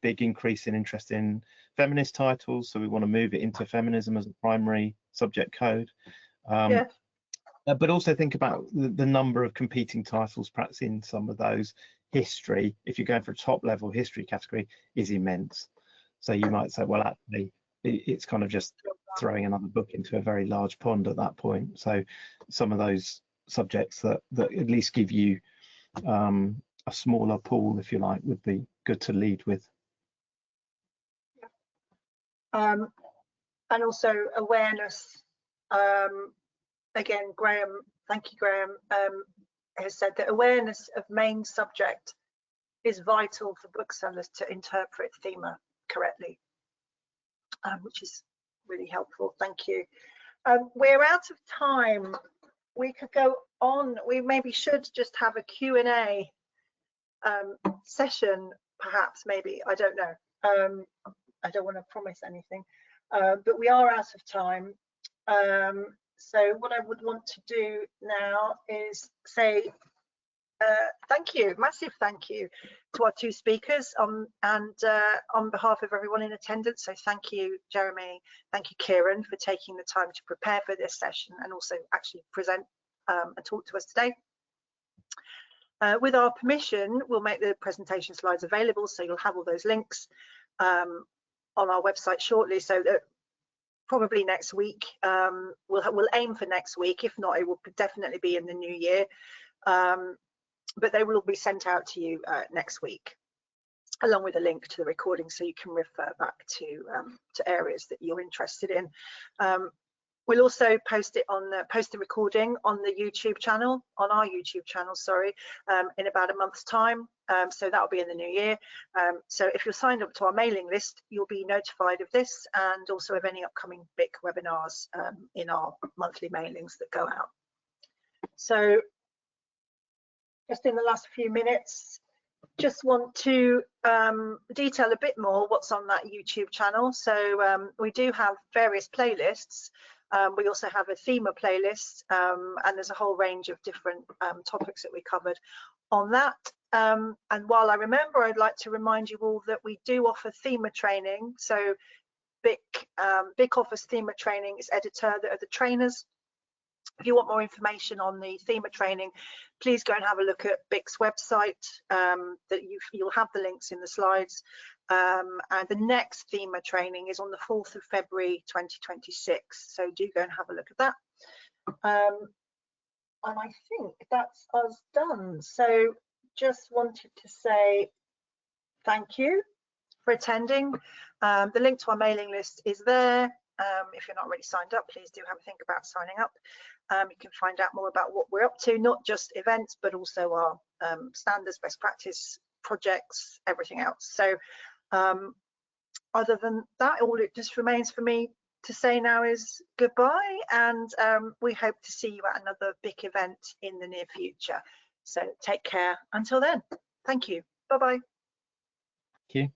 big increase in interest in feminist titles, so we want to move it into feminism as a primary subject code. But also think about the number of competing titles perhaps in some of those. History, if you're going for a top level history category, is immense. So you might say, well, actually it's kind of just throwing another book into a very large pond at that point. So some of those subjects that at least give you a smaller pool, if you like, would be good to lead with. And also awareness. Again, Graham, thank you, Graham, has said that awareness of main subject is vital for booksellers to interpret Thema correctly, which is really helpful. Thank you. We're out of time. We could go on. We maybe should just have a Q&A session, perhaps, maybe. I don't know. I don't want to promise anything, but we are out of time. So what I would want to do now is say thank you, massive thank you to our 2 speakers and on behalf of everyone in attendance. So thank you, Jeremy, thank you, Kieran, for taking the time to prepare for this session and also actually present and talk to us today. With our permission, we'll make the presentation slides available, so you'll have all those links on our website shortly, so that probably next week. We'll aim for next week. If not, it will definitely be in the new year. But they will all be sent out to you next week, along with a link to the recording, so you can refer back to areas that you're interested in. We'll also post the recording on the YouTube channel, on our YouTube channel, sorry, in about a month's time. So that'll be in the new year. So if you're signed up to our mailing list, you'll be notified of this and also of any upcoming BIC webinars in our monthly mailings that go out. So just in the last few minutes, just want to detail a bit more what's on that YouTube channel. So we do have various playlists. We also have a Thema playlist, and there's a whole range of different topics that we covered on that. And while I remember, I'd like to remind you all that we do offer Thema training. So BIC offers Thema training. It's editor that are the trainers. If you want more information on the Thema training, please go and have a look at BIC's website. That you'll have the links in the slides. And the next Thema training is on the 4th of February 2026. So do go and have a look at that. And I think that's us done. So just wanted to say thank you for attending. The link to our mailing list is there. If you're not already signed up, please do have a think about signing up. You can find out more about what we're up to, not just events, but also our standards, best practice projects, everything else. So other than that, all it just remains for me to say now is goodbye, and we hope to see you at another BIC event in the near future. So take care until then. Thank you. Bye-bye. Thank you.